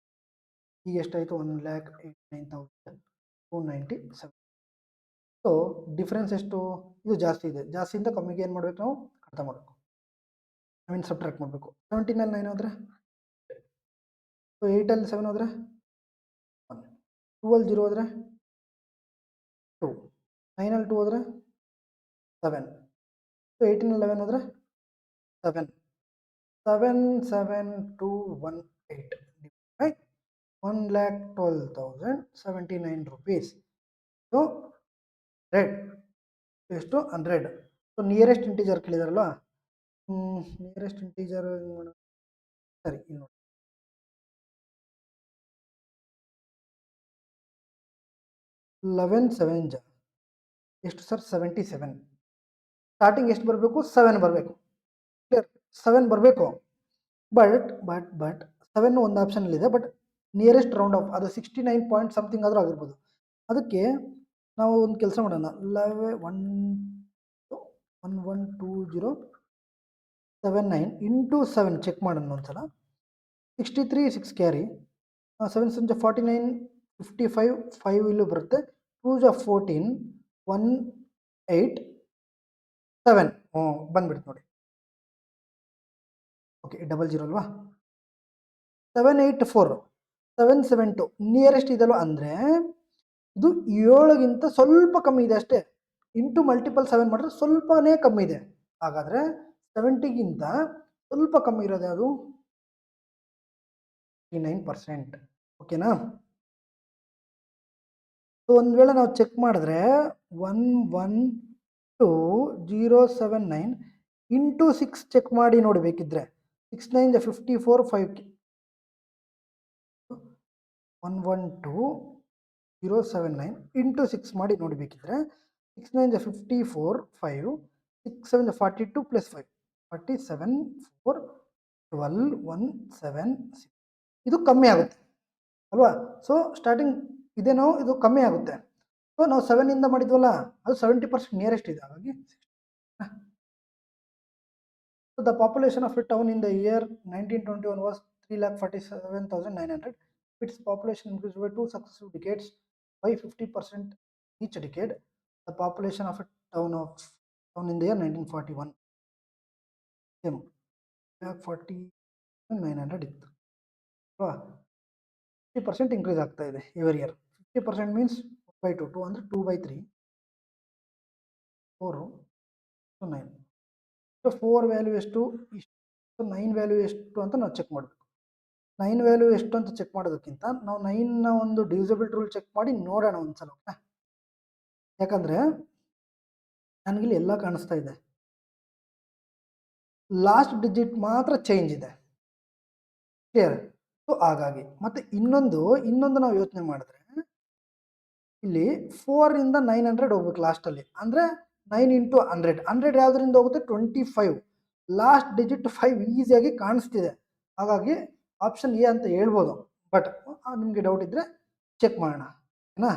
Speaker 1: ಈಗ ಎಷ್ಟಾಯಿತು 1,89,297. ಸೊ ಡಿಫ್ರೆನ್ಸ್ ಎಷ್ಟು? ಇದು ಜಾಸ್ತಿ ಇದೆ. ಜಾಸ್ತಿಯಿಂದ ಕಮ್ಮಿಗೆ ಏನು ಮಾಡಬೇಕು, ನಾವು ಕಡಿತ ಮಾಡಬೇಕು, ಐ ಮೀನ್ ಸಬ್ಟ್ರಾಕ್ಟ್ ಮಾಡಬೇಕು. 17ನಲ್ಲಿ 9 ಹೋದರೆ, ಸೊ 8ಅಲ್ಲಿ 7 ಹೋದರೆ 1, 2ಅಲ್ಲಿ 0 ಹೋದರೆ 2, 9ಅಲ್ಲಿ 2 ಹೋದರೆ 7, ಸೊ 18ನಲ್ಲಿ 11 ಹೋದರೆ 7, 77218 ರೈಟ್. 1,12,079 rupees. ಸೊ ರೈಟ್ ಎಷ್ಟು 100. ಸೊ ನಿಯರೆಸ್ಟ್ ಇಂಟೀಜರ್ ಕೇಳಿದಾರಲ್ವಾ, ನಿಯರೆಸ್ಟ್ ಇಂಟೀಜರ್ ಸರಿ ಇಲ್ಲಿ ನೋಡಿ 11 7 ಜಾ ಎಷ್ಟು ಸರ್ 77. ಸ್ಟಾರ್ಟಿಂಗ್ ಎಷ್ಟು ಬರಬೇಕು 7 ಬರಬೇಕು, ಕ್ಲಿಯರ್ 7 ಬರಬೇಕು. ಬಟ್ 7 ಒಂದು ಆಪ್ಷನಲ್ಲಿದೆ, ಬಟ್ ನಿಯರೆಸ್ಟ್ ರೌಂಡ್ ಆಫ್ ಅದು 69 ಪಾಯಿಂಟ್ ಸಮಥಿಂಗ್ ಆದರೂ ಆಗಿರ್ಬೋದು. ಅದಕ್ಕೆ ನಾವು ಒಂದು ಕೆಲಸ ಮಾಡೋಣ, 112079 ಇಂಟು 7 ಚೆಕ್ ಮಾಡೋಣ ಒಂದ್ಸಲ. 63 6 ಕ್ಯಾರಿ, 7 7 49 55 5 ಇಲ್ಲೂ ಬರುತ್ತೆ, 2 14 1 8 7 ಬಂದ್ಬಿಡ್ತು ನೋಡಿ. ಓಕೆ 00 ಅಲ್ವಾ. 784 772 ನಿಯರೆಸ್ಟ್ ಇದಲ್ವ, ಅಂದರೆ ಇದು 7ಗಿಂತ ಸ್ವಲ್ಪ ಕಮ್ಮಿ ಇದೆ ಅಷ್ಟೇ. ಇಂಟು ಮಲ್ಟಿಪಲ್ 7 ಮಾಡಿದ್ರೆ ಸ್ವಲ್ಪನೇ ಕಮ್ಮಿ ಇದೆ. ಹಾಗಾದರೆ 70ಗಿಂತ ಸ್ವಲ್ಪ ಕಮ್ಮಿ ಇರೋದು ಅದು 9%. ಓಕೆನಾ. ಸೊ ಒಂದು ವೇಳೆ ನಾವು ಚೆಕ್ ಮಾಡಿದ್ರೆ 112,079 ಇಂಟು 6 ಚೆಕ್ ಮಾಡಿ ನೋಡಬೇಕಿದ್ರೆ 6 9 54 5 112,079 ಇಂಟು 6 ಮಾಡಿ ನೋಡಬೇಕಿದ್ರೆ 6 9 54 5 6 7 42 ಪ್ಲಸ್ 5 47 4 12 1 7 6 ಇದು ಕಮ್ಮಿ ಆಗುತ್ತೆ ಅಲ್ವಾ. ಸೊ ಸ್ಟಾರ್ಟಿಂಗ್ ಇದೇನೋ ಇದು ಕಮ್ಮಿ ಆಗುತ್ತೆ. ಸೊ ನಾವು 7ಇಂದ ಮಾಡಿದ್ವಲ್ಲ ಅದು 70% ನಿಯರೆಸ್ಟ್ ಇದೆ. ಹಾಗಾಗಿ the population of A town in the year 1921 was 3,47,900. Its population increased by 2 successive decades by 50% each decade. The population of a town in the year 1941 same 40,900 ಇತ್ತು ಅಲ್ವಾ. 50% ಇನ್ಕ್ರೀಸ್ ಆಗ್ತಾ ಇದೆ ಎವರಿ ಇಯರ್. 50% ಮೀನ್ಸ್ 2 2 ಅಂದರೆ 2/3 4 9. So 4 value ಎಷ್ಟು, ಇಷ್ಟು 9 value ಎಷ್ಟು ಅಂತ ನಾವು ಚೆಕ್ ಮಾಡಬೇಕು. 9 ವ್ಯಾಲ್ಯೂ ಎಷ್ಟು ಅಂತ ಚೆಕ್ ಮಾಡೋದಕ್ಕಿಂತ ನಾವು 9ನ ಒಂದು ಡಿವಿಸಿಬಿಲಿಟಿ ರೂಲ್ ಚೆಕ್ ಮಾಡಿ ನೋಡೋಣ ಒಂದ್ಸಲ. ಯಾಕಂದರೆ ನನಗಿಲ್ಲಿ ಎಲ್ಲ ಕಾಣಿಸ್ತಾ ಇದೆ, ಲಾಸ್ಟ್ ಡಿಜಿಟ್ ಮಾತ್ರ ಚೇಂಜ್ ಇದೆ, ಕ್ಲಿಯರ್. ಸೊ ಹಾಗಾಗಿ ಮತ್ತೆ ಇನ್ನೊಂದು ನಾವು ಯೋಚನೆ ಮಾಡಿದ್ರೆ ಇಲ್ಲಿ 4ಇಂದ 900 ಹೋಗ್ಬೇಕು ಲಾಸ್ಟಲ್ಲಿ, ಅಂದರೆ 9 ಇಂಟು 100 ಯಾವುದರಿಂದ ಹೋಗುತ್ತೆ 25. ಲಾಸ್ಟ್ ಡಿಜಿಟ್ 5 ಈಸಿಯಾಗಿ ಕಾಣಿಸ್ತಿದೆ. ಹಾಗಾಗಿ ಆಪ್ಷನ್ ಎ ಅಂತ ಹೇಳ್ಬೋದು. ಬಟ್ ನಿಮಗೆ ಡೌಟ್ ಇದ್ದರೆ ಚೆಕ್ ಮಾಡೋಣ ಓಕೆನಾ.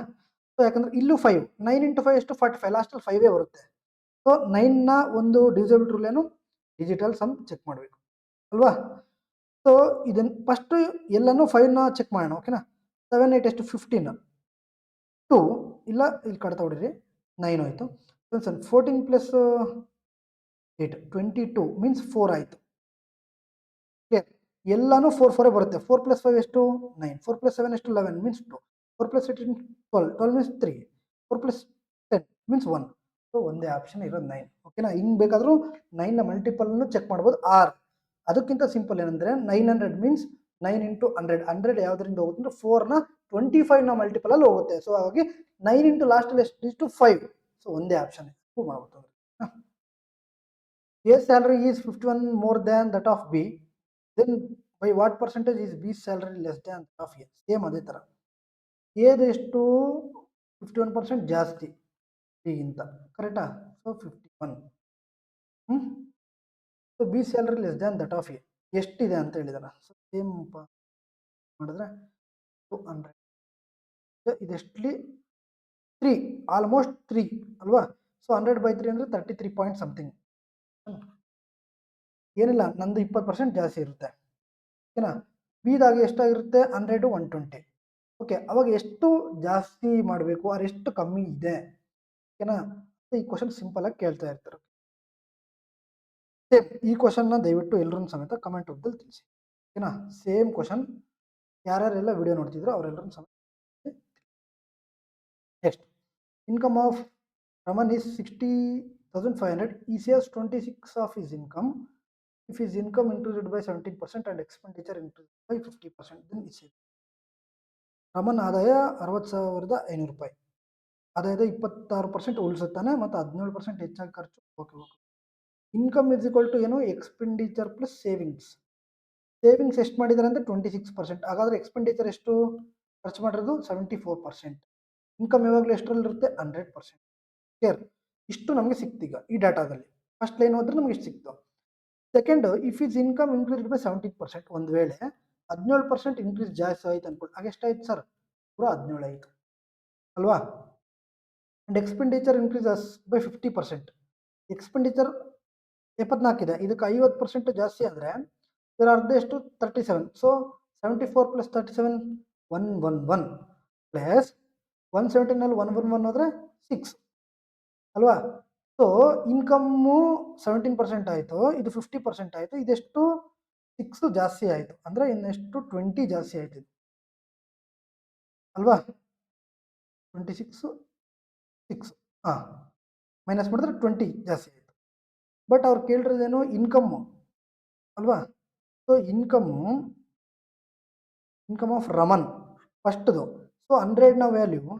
Speaker 1: ಸೊ ಯಾಕಂದರೆ ಇಲ್ಲೂ 5 9 ಇಂಟು 5 ಎಷ್ಟು 45, ಲಾಸ್ಟಲ್ಲಿ 5 ಬರುತ್ತೆ. ಸೊ 9ನ ಒಂದು ಡಿವಿಸಿಬಲ್ ರೂಲ್ ಏನು ಡಿಜಿಟಲ್ ಸಮ್ ಚೆಕ್ ಮಾಡಬೇಕು ಅಲ್ವಾ. ಸೊ ಇದನ್ನು ಫಸ್ಟು ಎಲ್ಲನೂ 5ನ ಚೆಕ್ ಮಾಡೋಣ ಓಕೆನಾ. 7 8 ಎಷ್ಟು 15 2 ಇಲ್ಲ ಇಲ್ಲಿ ಕಡ್ತಾ ಹೊಡಿರಿ 9 ಹೋಯಿತು. 14 ಪ್ಲಸ್ 8 22 ಮೀನ್ಸ್ 4 ಆಯಿತು. ಕ್ಲಿಯರ್. ಎಲ್ಲನೂ 4 4 ಬರುತ್ತೆ. 4 + 5 ಎಷ್ಟು 9, 4 + 7 ಎಷ್ಟು 11 means 2, 4 + 8 12 12 means 3, 4 + 10 means 1. So so ಒಂದೇ ಆಪ್ಷನ್ ಇರೋದು 9. ಓಕೆನಾ? ಹಿಂಗೆ ಬೇಕಾದರೂ 9ನ ಮಲ್ಟಿಪಲ್ನು ಚೆಕ್ ಮಾಡ್ಬೋದು. ಆರ್ ಅದಕ್ಕಿಂತ ಸಿಂಪಲ್ ಏನಂದರೆ 900 ಮೀನ್ಸ್ 9 ಇಂಟು 100. 100 ಯಾವುದರಿಂದ ಹೋಗುತ್ತೆ ಅಂದರೆ 4ನ 25ನ ಮಲ್ಟಿಪಲಲ್ಲಿ ಹೋಗುತ್ತೆ. ಸೊ ಹಾಗಾಗಿ 9 ಇಂಟು ಲಾಸ್ಟಲ್ಲಿ ಎಷ್ಟು 5. ಸೊ ಒಂದೇ ಆಪ್ಷನ್ ಪ್ರೂವ್ ಮಾಡ್ಬೋದು. A salary is 51 more than that of B, then by what percentage is B's salary less than that of A? Same ಅದೇ ಥರ. ಎದೆಷ್ಟು 51% ಜಾಸ್ತಿ ಬಿಗಿಂತ, ಕರೆಕ್ಟಾ? So 51. So B salary less than that of A ಎಷ್ಟಿದೆ ಅಂತ ಹೇಳಿದಾರೆ. So same ಮಾಡಿದ್ರೆ 200. ಇದೆಷ್ಟಲಿ 3, almost 3 ಅಲ್ವಾ? So 100/3 ಅಂದರೆ 33 ಪಾಯಿಂಟ್ ಸಮಥಿಂಗ್. ಏನಿಲ್ಲ, ನಂದು 20% ಜಾಸ್ತಿ ಇರುತ್ತೆ. ಓಕೆನಾ? ಬಿದಾಗಿ ಎಷ್ಟಾಗಿರುತ್ತೆ 100 120. ಓಕೆ, ಅವಾಗ ಎಷ್ಟು ಜಾಸ್ತಿ ಮಾಡಬೇಕು ಅವ್ರು ಎಷ್ಟು ಕಮ್ಮಿ ಇದೆ? ಓಕೆನಾ? ಈ ಕ್ವಶನ್ ಸಿಂಪಲ್ ಆಗಿ ಕೇಳ್ತಾ ಇರ್ತಾರೆ. ಸೇಮ್ ಈ ಕ್ವಶನ್ನ ದಯವಿಟ್ಟು ಎಲ್ಲರೂ ಸಮೇತ ಕಮೆಂಟ್ ರೂಪದಲ್ಲಿ ತಿಳಿಸಿ. ಓಕೆನಾ? ಸೇಮ್ ಕ್ವಶನ್ ಯಾರ್ಯಾರೆಲ್ಲ ವಿಡಿಯೋ ನೋಡ್ತಿದ್ರು ಅವರೆಲ್ಲರೂ ಸಮೇತ. Next, income of Raman is 60,500. He saves 26 of his income. If his income increased by 17% and expenditure increased by 50%, then he saves. Raman ಆದಾಯ 60,500 ರೂಪಾಯಿ. ಆದಾಯದ 26% ಉಳಿಸುತ್ತಾನೆ ಮತ್ತು 17% ಹೆಚ್ಚಾಗಿ ಖರ್ಚು. Okay. Income is equal to ಏನು? Expenditure plus savings. ಸೇವಿಂಗ್ಸ್ ಎಷ್ಟು ಮಾಡಿದ್ದಾರೆ ಅಂದರೆ 26%. ಹಾಗಾದರೆ ಎಕ್ಸ್ಪೆಂಡಿಚರ್ ಎಷ್ಟು ಖರ್ಚು ಮಾಡಿರೋದು? 74%. ಇನ್ಕಮ್ ಯಾವಾಗಲೂ ಎಷ್ಟರಲ್ಲಿರುತ್ತೆ? 100%. ಕ್ಲಿಯರ್? ಇಷ್ಟು ನಮಗೆ ಸಿಕ್ತೀಗ ಈ ಡಾಟಾದಲ್ಲಿ. ಫಸ್ಟ್ ಲೈನ್ ಹೋದ್ರೆ ನಮಗೆ ಇಷ್ಟು ಸಿಕ್ತು. Second, if is income increased by 17%, ಒಂದು ವೇಳೆ 17% ಇನ್ಕ್ರೀಸ್ ಜಾಸ್ತಿ ಆಯ್ತು ಅನ್ಕೊಳ್ಳಿ. ಆಗ ಎಷ್ಟಾಯ್ತು ಸರ್? ಪೂರ 17 ಆಯಿತು ಅಲ್ವಾ? And expenditure increases by 50%. Expenditure 74 ಇದೆ, ಇದಕ್ಕೆ 50% ಜಾಸ್ತಿ ಆದರೆ ಇದರ ಅರ್ಧ ಎಷ್ಟು? 37. ಸೊ 74 ಪ್ಲಸ್ 37 111 ಪ್ಲಸ್ 117ನಲ್ಲಿ 111 ಹೋದರೆ 6 ಅಲ್ವಾ? ಸೊ ಇನ್ಕಮ್ಮು 17% ಆಯಿತು, ಇದು 50% ಆಯಿತು, ಇದೆಷ್ಟು? 6 ಜಾಸ್ತಿ ಆಯಿತು, ಅಂದರೆ ಇನ್ನೆಷ್ಟು? 20 ಜಾಸ್ತಿ ಆಯಿತು ಅಲ್ವಾ? 26 6 ಹಾಂ ಮೈನಸ್ ಮಾಡಿದ್ರೆ 20 ಜಾಸ್ತಿ ಆಯಿತು. ಬಟ್ ಅವ್ರು ಕೇಳಿರೋದೇನು? ಇನ್ಕಮ್ಮು ಅಲ್ವಾ? ಸೊ ಇನ್ಕಮ್ ಆಫ್ ರಮನ್ ಫಸ್ಟ್ದು. ಸೊ 100ನ ವ್ಯಾಲ್ಯೂ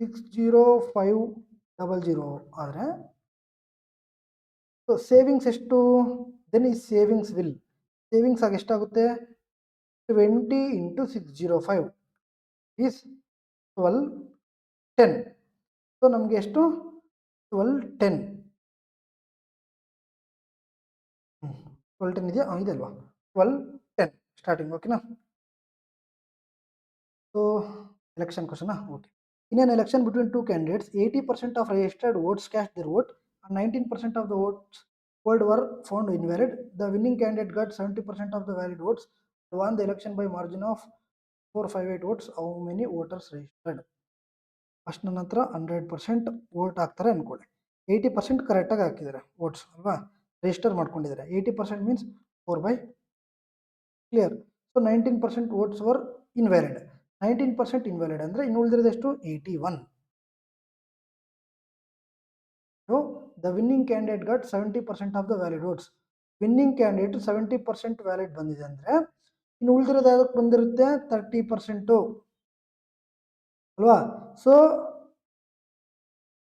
Speaker 1: 60500 ಆದರೆ ಸೊ ಸೇವಿಂಗ್ಸ್ ಎಷ್ಟು? ದೆನ್ ಈ ಸೇವಿಂಗ್ಸ್ ಸೇವಿಂಗ್ಸ್ ಆಗಿ ಎಷ್ಟಾಗುತ್ತೆ? 20 ಇಂಟು 605 ಈಸ್ 1210. ಸೊ ನಮಗೆ ಎಷ್ಟು? 1210 ಇದೆಯಾ? ಇದಲ್ವಾ? 1210 ಸ್ಟಾರ್ಟಿಂಗ್. ಓಕೆನಾ? ಸೊ ಎಲೆಕ್ಷನ್ ಕ್ವಶನಾ? Okay. In an election between two candidates, 80% of registered votes cast their vote and 19% of the votes polled were found invalid. The winning candidate got 70% of the valid votes and won the election by margin of 458 votes. How many voters registered? First ನನ್ನ ಹತ್ರ 100% vote ಹಾಕ್ತಾರೆ ಅಂದ್ಕೊಳ್ಳಿ. 80% ಕರೆಕ್ಟಾಗಿ ಹಾಕಿದ್ದಾರೆ votes ಅಲ್ವಾ? Register ಮಾಡ್ಕೊಂಡಿದ್ದಾರೆ. 80% means 4/. Clear? So 19% votes var invalid. 19% invalid ಅಂದರೆ ಇನ್ನು ಉಳಿದಿರೋದು ಎಷ್ಟು? 81. So the winning candidate got 70% of the valid votes. Winning candidate 70% valid ಬಂದಿದೆ ಅಂದರೆ ಇನ್ನು ಉಳಿದಿರೋದು ಯಾವುದಕ್ಕೆ ಬಂದಿರುತ್ತೆ? 30% ಅಲ್ವಾ? ಸೊ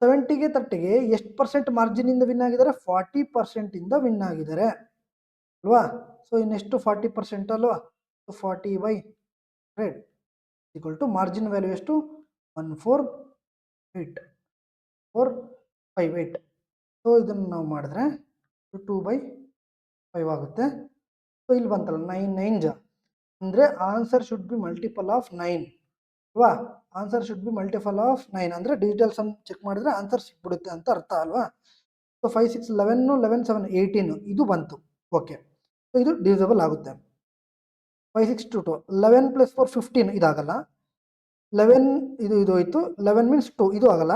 Speaker 1: 70ಗೆ 30ಗೆ ಎಷ್ಟು ಪರ್ಸೆಂಟ್ ಮಾರ್ಜಿನಿಂದ ವಿನ್ ಆಗಿದ್ದಾರೆ? 40% ವಿನ್ ಆಗಿದ್ದಾರೆ ಅಲ್ವಾ? ಸೊ ಇನ್ನೆಷ್ಟು? 40% ಅಲ್ವಾ? So 40/100 equal to margin value ಎಷ್ಟು? 148. ಸೊ ಇದನ್ನು ನಾವು ಮಾಡಿದ್ರೆ 2/5 ಆಗುತ್ತೆ. ಸೊ ಇಲ್ಲಿ ಬಂತಲ್ಲ 9 9 ಅಂದರೆ answer should be multiple of 9 ಅಲ್ವಾ? Answer should be multiple of 9 ಅಂದರೆ ಡಿಜಿಟಲ್ ಸಮ್ ಚೆಕ್ ಮಾಡಿದ್ರೆ ಆನ್ಸರ್ ಸಿಕ್ಬಿಡುತ್ತೆ ಅಂತ ಅರ್ಥ ಅಲ್ವಾ? ಸೊ 5 6 11 11 7 18 ಇದು ಬಂತು. ಓಕೆ, ಸೊ ಇದು ಡಿವಿಸಬಲ್ ಆಗುತ್ತೆ. 5 6 2 2 11 + 4 15 ಇದಾಗಲ್ಲ. 11 ಇದು ಹೋಯ್ತು. 11 ಮೀನ್ಸ್ 2 ಇದು ಆಗಲ್ಲ.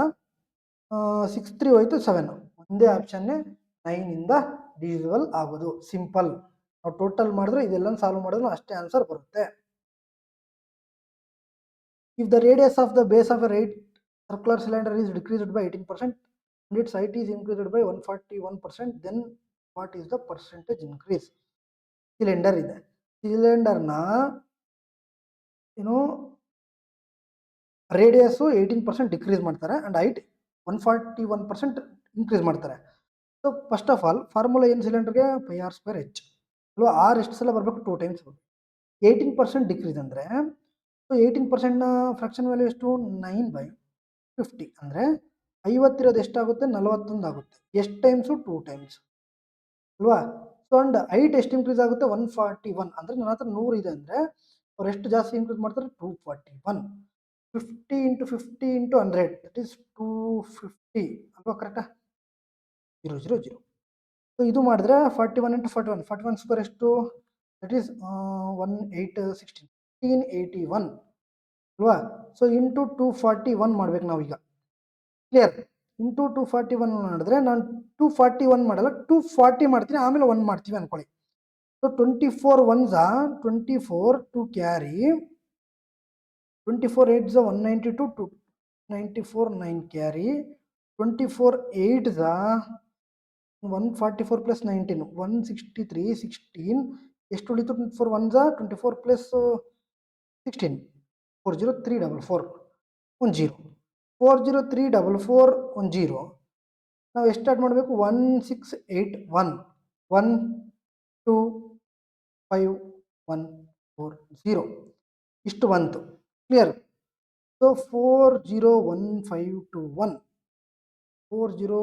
Speaker 1: 6 3 ಹೋಯ್ತು 7. ಒಂದೇ ಆಪ್ಷನ್ನೇ 9 ಇಂದ ಡಿವಿಸಬಲ್ ಆಗೋದು. ಸಿಂಪಲ್. ನಾವು ಟೋಟಲ್ ಮಾಡಿದ್ರೆ ಇದೆಲ್ಲ ಸಾಲ್ವ್ ಮಾಡಿದ್ರು ಅಷ್ಟೇ ಆನ್ಸರ್ ಬರುತ್ತೆ. If the radius of the base of a right Circular cylinder is decreased by 18% and its height is increased by 141%. Then what is the percentage increase? Cylinder ಇದೆ, ಸಿಲಿಂಡರ್ನ ಏನು radius 18% decrease ಮಾಡ್ತಾರೆ and height 141% increase ಮಾಡ್ತಾರೆ. So first of all formula ಏನು ಸಿಲಿಂಡರ್ಗೆ pi R square H ಅಲ್ವಾ. R ಎಷ್ಟು ಸಲ ಬರಬೇಕು? 2 ಟೈಮ್ಸ್. 18% ಡಿಕ್ರೀಸ್ ಅಂದರೆ ಸೊ 18%ನ ಫ್ರಾಕ್ಷನ್ ವ್ಯಾಲ್ಯೂ ಎಷ್ಟು? 9/50 ಅಂದರೆ 50 ಇರೋದು ಎಷ್ಟಾಗುತ್ತೆ? 41 ಆಗುತ್ತೆ. ಎಷ್ಟು ಟೈಮ್ಸು? 2 ಟೈಮ್ಸ್ ಅಲ್ವಾ. ಸೊ ಅಂಡ್ ಹೈಟ್ ಎಷ್ಟು ಇನ್ಕ್ರೀಸ್ ಆಗುತ್ತೆ? 141 ಅಂದರೆ ನನ್ನ ಹತ್ರ 100 ಇದೆ ಅಂದರೆ ಅವ್ರು ಎಷ್ಟು ಜಾಸ್ತಿ ಇನ್ಕ್ರೀಸ್ ಮಾಡ್ತಾರೆ? 241. 50 × 50 × 100 ದಟ್ ಈಸ್ 250 ಅಲ್ವಾ, ಕರೆಕ್ಟಾ? 000. ಸೊ ಇದು ಮಾಡಿದ್ರೆ 41 × 41 41 ಸ್ಕ್ವೇರ್ ಎಷ್ಟು? ದಟ್ ಈಸ್ 1816 1581 ಅಲ್ವಾ. ಸೊ ಇಂಟು 241 ಮಾಡ್ಬೇಕು ನಾವೀಗ. ಕ್ಲಿಯರ್? ಇಂಟು 241 ಮಾಡಿದ್ರೆ ನಾನು 241 ಮಾಡಲ್ಲ, 240 ಮಾಡ್ತೀನಿ, ಆಮೇಲೆ 1 ಮಾಡ್ತೀವಿ ಅನ್ಕೊಳ್ಳಿ. So 24 1s 24 to carry 24 8s 192 294 9 carry 24 8s 144 plus 19 163 16 ಎಷ್ಟು ಉಳಿತು? 24 1s 24 ಪ್ಲಸ್ 16 40344 10 40344 10 ನಾವು ಎಷ್ಟು ಸ್ಟಾರ್ಟ್ ಮಾಡಬೇಕು? 1681 1 2 5 1 4 0 ಇಷ್ಟು ಬಂತು. ಕ್ಲಿಯರ್? ಸೊ 401521 40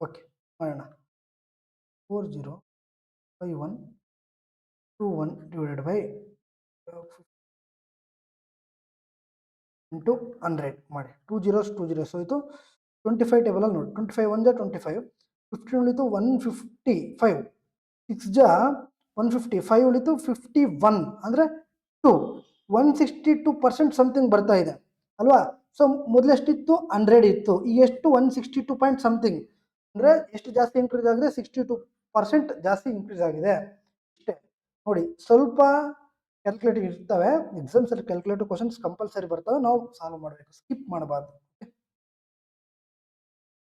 Speaker 1: ಓಕೆ ಮಾಡೋಣ. 405121 ಡಿವೈಡೆಡ್ ಬೈ ಇಂಟು 100 ಮಾಡಿ. 2 zeros 2 zeros ಹೋಯಿತು. 25 ಟೇಬಲಲ್ಲಿ ನೋಡಿ, 25 1 25 15 ಉಳಿತು 155 6 155 ಉಳಿತು 51 ಅಂದರೆ 2 162% ಸಮಥಿಂಗ್ ಬರ್ತಾ ಇದೆ ಅಲ್ವಾ. ಸೊ ಮೊದಲೆಷ್ಟಿತ್ತು? 100 ಇತ್ತು, ಈಗ ಎಷ್ಟು? 162 ಪಾಯಿಂಟ್ ಸಮಥಿಂಗ್ ಅಂದರೆ ಎಷ್ಟು ಜಾಸ್ತಿ ಇನ್ಕ್ರೀಸ್ ಆಗಿದೆ? 62% ಜಾಸ್ತಿ ಇನ್ಕ್ರೀಸ್ ಆಗಿದೆ. ಇಷ್ಟೇ ನೋಡಿ. ಸ್ವಲ್ಪ ಕ್ಯಾಲ್ಕುಲೇಟಿವ್ ಇರ್ತವೆ ಎಕ್ಸಾಮ್ಸಲ್ಲಿ, ಕ್ಯಾಲ್ಕುಲೇಟಿವ್ ಕ್ವಶನ್ಸ್ ಕಂಪಲ್ಸರಿ ಬರ್ತವೆ, ನಾವು ಸಾಲ್ವ್ ಮಾಡಬೇಕು, ಸ್ಕಿಪ್ ಮಾಡಬಾರ್ದು.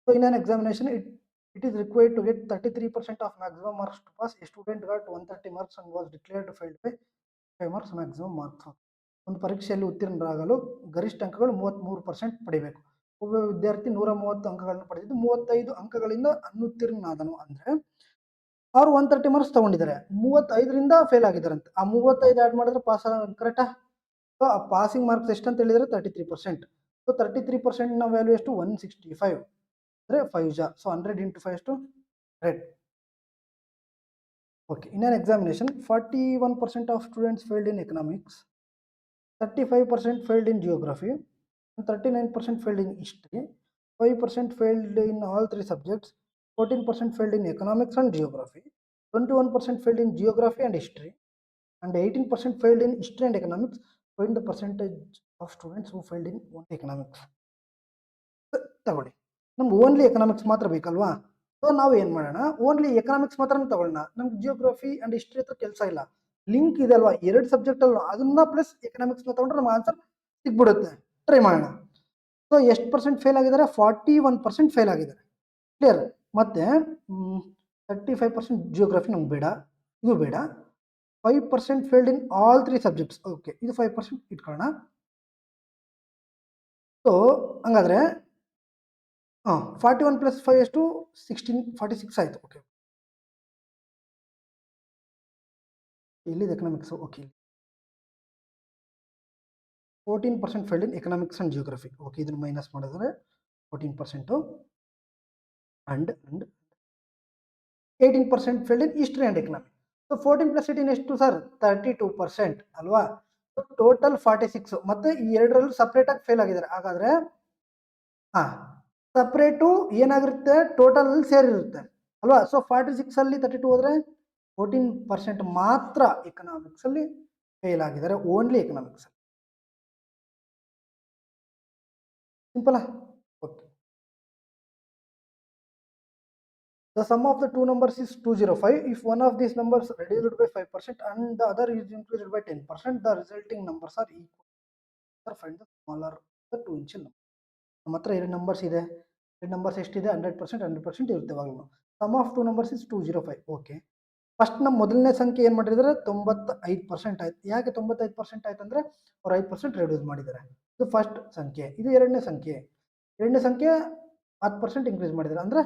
Speaker 1: So in on examination it is required to get 33% of maximum marks to pass. A student got 130 marks and was declared failed by 5 marks maximum marks. ಒಂದು ಪರೀಕ್ಷೆಯಲ್ಲಿ ಉತ್ತೀರ್ಣರಾಗಲು ಗರಿಷ್ಠ ಅಂಕಗಳು 33% ಪಡಿಬೇಕು. ಒಬ್ಬ ವಿದ್ಯಾರ್ಥಿ 130 ಅಂಕಗಳನ್ನು ಪಡೆದಿದ್ದು 35 ಅಂಕಗಳಿಂದ ಅನುತ್ತೀರ್ಣನಾದನು ಅಂದರೆ ಅವರು 130 ಮಾರ್ಕ್ಸ್ ತಗೊಂಡಿದ್ದಾರೆ, 35ರಿಂದ ಫೇಲ್ ಆಗಿದ್ದಾರಂತೆ. ಆ 35 ಆ್ಯಡ್ ಮಾಡಿದ್ರೆ ಪಾಸ್ ಆಗೋದು, ಕರೆಕ್ಟಾ? ಸೊ ಆ ಪಾಸಿಂಗ್ ಮಾರ್ಕ್ಸ್ ಎಷ್ಟು ಅಂತ ಹೇಳಿದರೆ 33%. ಸೊ 33%ನ ವ್ಯಾಲ್ಯೂ ಎಷ್ಟು? 165 ಅಂದರೆ 5 ಜಾ. ಸೊ 100 × 5 ಎಷ್ಟು? 100. Okay, in an examination 41% of students failed in economics, 35% failed in geography, and 39% failed in history, 5% failed in all 3 subjects, 14% failed in economics and geography, 21% failed in geography and history, and 18% failed in history and economics. Find the percentage of students who failed in only economics. ತಗೊಳ್ಳಿ, ನಮ್ಗೆ only economics ಮಾತ್ರ ಬೇಕಲ್ವಾ. So ನಾವು ಏನು ಮಾಡೋಣ? Only economics ಮಾತ್ರ ತಗೊಳ್ಳೋಣ. ನಮ್ಗೆ ಜಿಯೋಗ್ರಫಿ ಆ್ಯಂಡ್ ಹಿಸ್ಟ್ರಿ ಹತ್ರ ಕೆಲಸ ಇಲ್ಲ. ಲಿಂಕ್ ಇದೆ ಅಲ್ವಾ, 2 ಸಬ್ಜೆಕ್ಟಲ್ಲೂ, ಅದನ್ನ ಪ್ಲಸ್ ಎಕನಾಮಿಕ್ಸ್ನ ತಗೊಂಡ್ರೆ ನಮ್ಮ ಆನ್ಸರ್ ಸಿಗ್ಬಿಡುತ್ತೆ. ಟ್ರೈ ಮಾಡೋಣ. ಸೊ ಎಷ್ಟು ಪರ್ಸೆಂಟ್ ಫೇಲ್ ಆಗಿದ್ದಾರೆ? 41% ಫೇಲ್ ಆಗಿದ್ದಾರೆ. ಕ್ಲಿಯರ್? ಮತ್ತೆ 35% ಜಿಯೋಗ್ರಫಿ ನಮ್ಗೆ ಬೇಡ, ಇದು ಬೇಡ. 5% failed in all 3 subjects. Okay, ಇದು 5% ಇಟ್ಕೊಳ್ಳೋಣ. ಸೊ ಹಂಗಾದ್ರೆ 41 + 5 ಎಷ್ಟು? 16 46 ಆಯಿತು. ಓಕೆ, ಇಲ್ಲಿದೆ economics. Okay, 14% failed in economics and geography. Okay, ಇದನ್ನು ಮೈನಸ್ ಮಾಡಿದ್ರೆ 14% and 18% failed in history and economics. So 14 + 18 ಎಷ್ಟು ಸರ್? 32% ಅಲ್ವಾ. So total 46. ಮತ್ತೆ ಈ ಎರಡರಲ್ಲೂ ಸಪ್ರೇಟಾಗಿ ಫೇಲ್ ಆಗಿದ್ದಾರೆ. ಹಾಗಾದರೆ ಸಪ್ರೇಟು ಏನಾಗಿರುತ್ತೆ? ಟೋಟಲ್ ಸೇರಿರುತ್ತೆ ಅಲ್ವಾ. ಸೊ 46ಅಲ್ಲಿ 32 ಹೋದರೆ 14% ಮಾತ್ರ ಎಕನಾಮಿಕ್ಸಲ್ಲಿ ಫೇಲ್ ಆಗಿದ್ದಾರೆ, ಓನ್ಲಿ ಎಕನಾಮಿಕ್ಸ್. ಸಿಂಪಲಾ? Okay. The sum of the two numbers is 205. If one of these numbers reduced by 5% and the other is increased by 10%, the resulting numbers are equal. Find the smaller the two initial number. ನಮ್ಮ ಹತ್ರ 2 numbers ಇದೆ. 2 numbers ಎಷ್ಟಿದೆ? 100%, 100% ಇರುತ್ತೆ ಯಾವಾಗ್ಲೂ. Sum of 2 numbers is 205. Okay. First ನಮ್ಮ ಮೊದಲನೇ ಸಂಖ್ಯೆ ಏನು ಮಾಡಿದ್ದಾರೆ? 95% ಆಯ್ತು. ಯಾಕೆ 95% ಆಯ್ತು ಅಂದರೆ ಅವ್ರು 5% ರೆಡ್ಯೂಸ್ ಮಾಡಿದ್ದಾರೆ. ಇದು ಫಸ್ಟ್ ಸಂಖ್ಯೆ. ಇದು ಎರಡನೇ ಸಂಖ್ಯೆ. ಎರಡನೇ ಸಂಖ್ಯೆ 10% ಇನ್ಕ್ರೀಸ್ ಮಾಡಿದ್ದಾರೆ ಅಂದರೆ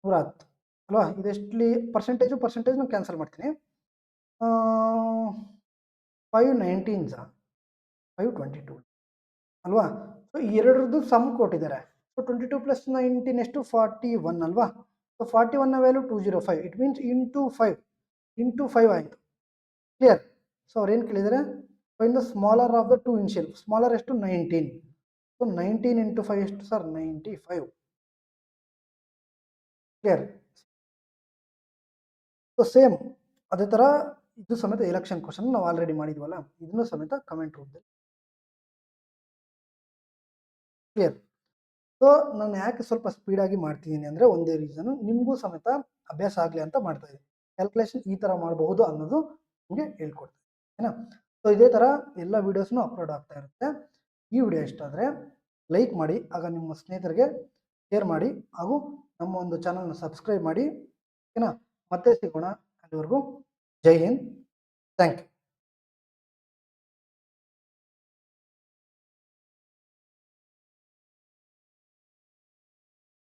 Speaker 1: 110 ಅಲ್ವಾ? ಇದೆಷ್ಟಲಿ ಪರ್ಸೆಂಟೇಜ್ ನಾನು ಕ್ಯಾನ್ಸಲ್ ಮಾಡ್ತೀನಿ. 519 522 ಅಲ್ವಾ? ಸೊ ಈ ಎರಡರದ್ದು ಸಮ್ ಕೊಟ್ಟಿದ್ದಾರೆ. ಸೊ 22 + 19 ಎಷ್ಟು? 41 ಅಲ್ವಾ? ಸೊ 41ನ ವ್ಯಾಲ್ಯೂ 205. ಇಟ್ ಮೀನ್ಸ್ ಇಂಟು 5 ಆಯಿತು. ಕ್ಲಿಯರ್? ಸೊ ಅವ್ರೇನು ಕೇಳಿದ್ದಾರೆ? Find the smaller of the 2 initial. Smaller ಎಷ್ಟು? 19. ಸೊ 19 × 5 ಎಷ್ಟು ಸರ್? 95. ಕ್ಲಿಯರ್? ಸೊ ಸೇಮ್ ಅದೇ ಥರ ಇದು ಸಮೇತ ಎಲೆಕ್ಷನ್ ಕ್ವಶನ್ ನಾವು ಆಲ್ರೆಡಿ ಮಾಡಿದ್ವಲ್ಲ, ಇದನ್ನು ಸಮೇತ ಕಮೆಂಟ್ ರೂಪದಲ್ಲಿ. ಕ್ಲಿಯರ್? ಸೊ ನಾನು ಯಾಕೆ ಸ್ವಲ್ಪ ಸ್ಪೀಡಾಗಿ ಮಾಡ್ತಿದ್ದೀನಿ ಅಂದರೆ ಒಂದೇ ರೀಸನು, ನಿಮಗೂ ಸಮೇತ ಅಭ್ಯಾಸ ಆಗಲಿ ಅಂತ ಮಾಡ್ತಾ ಇದ್ದೀನಿ. ಕ್ಯಾಲ್ಕುಲೇಷನ್ ಈ ಥರ ಮಾಡಬಹುದು ಅನ್ನೋದು ನಿಮಗೆ ಹೇಳ್ಕೊಡ್ತೀನಿ. ಓಕೆನಾ? ಸೊ ಇದೇ ಥರ ಎಲ್ಲ ವೀಡಿಯೋಸ್ನು ಅಪ್ಲೋಡ್ ಆಗ್ತಾ ಇರುತ್ತೆ. ಈ ವಿಡಿಯೋ ಇಷ್ಟ ಆದರೆ ಲೈಕ್ ಮಾಡಿ, ಆಗ ನಿಮ್ಮ ಸ್ನೇಹಿತರಿಗೆ ಶೇರ್ ಮಾಡಿ, ಹಾಗೂ ನಮ್ಮ ಒಂದು ಚಾನಲ್ನ ಸಬ್ಸ್ಕ್ರೈಬ್ ಮಾಡಿ. ಓಕೆನಾ? ಮತ್ತೆ ಸಿಗೋಣ. ಅಲ್ಲಿವರೆಗೂ ಜೈ ಹಿಂದ್. Thank you.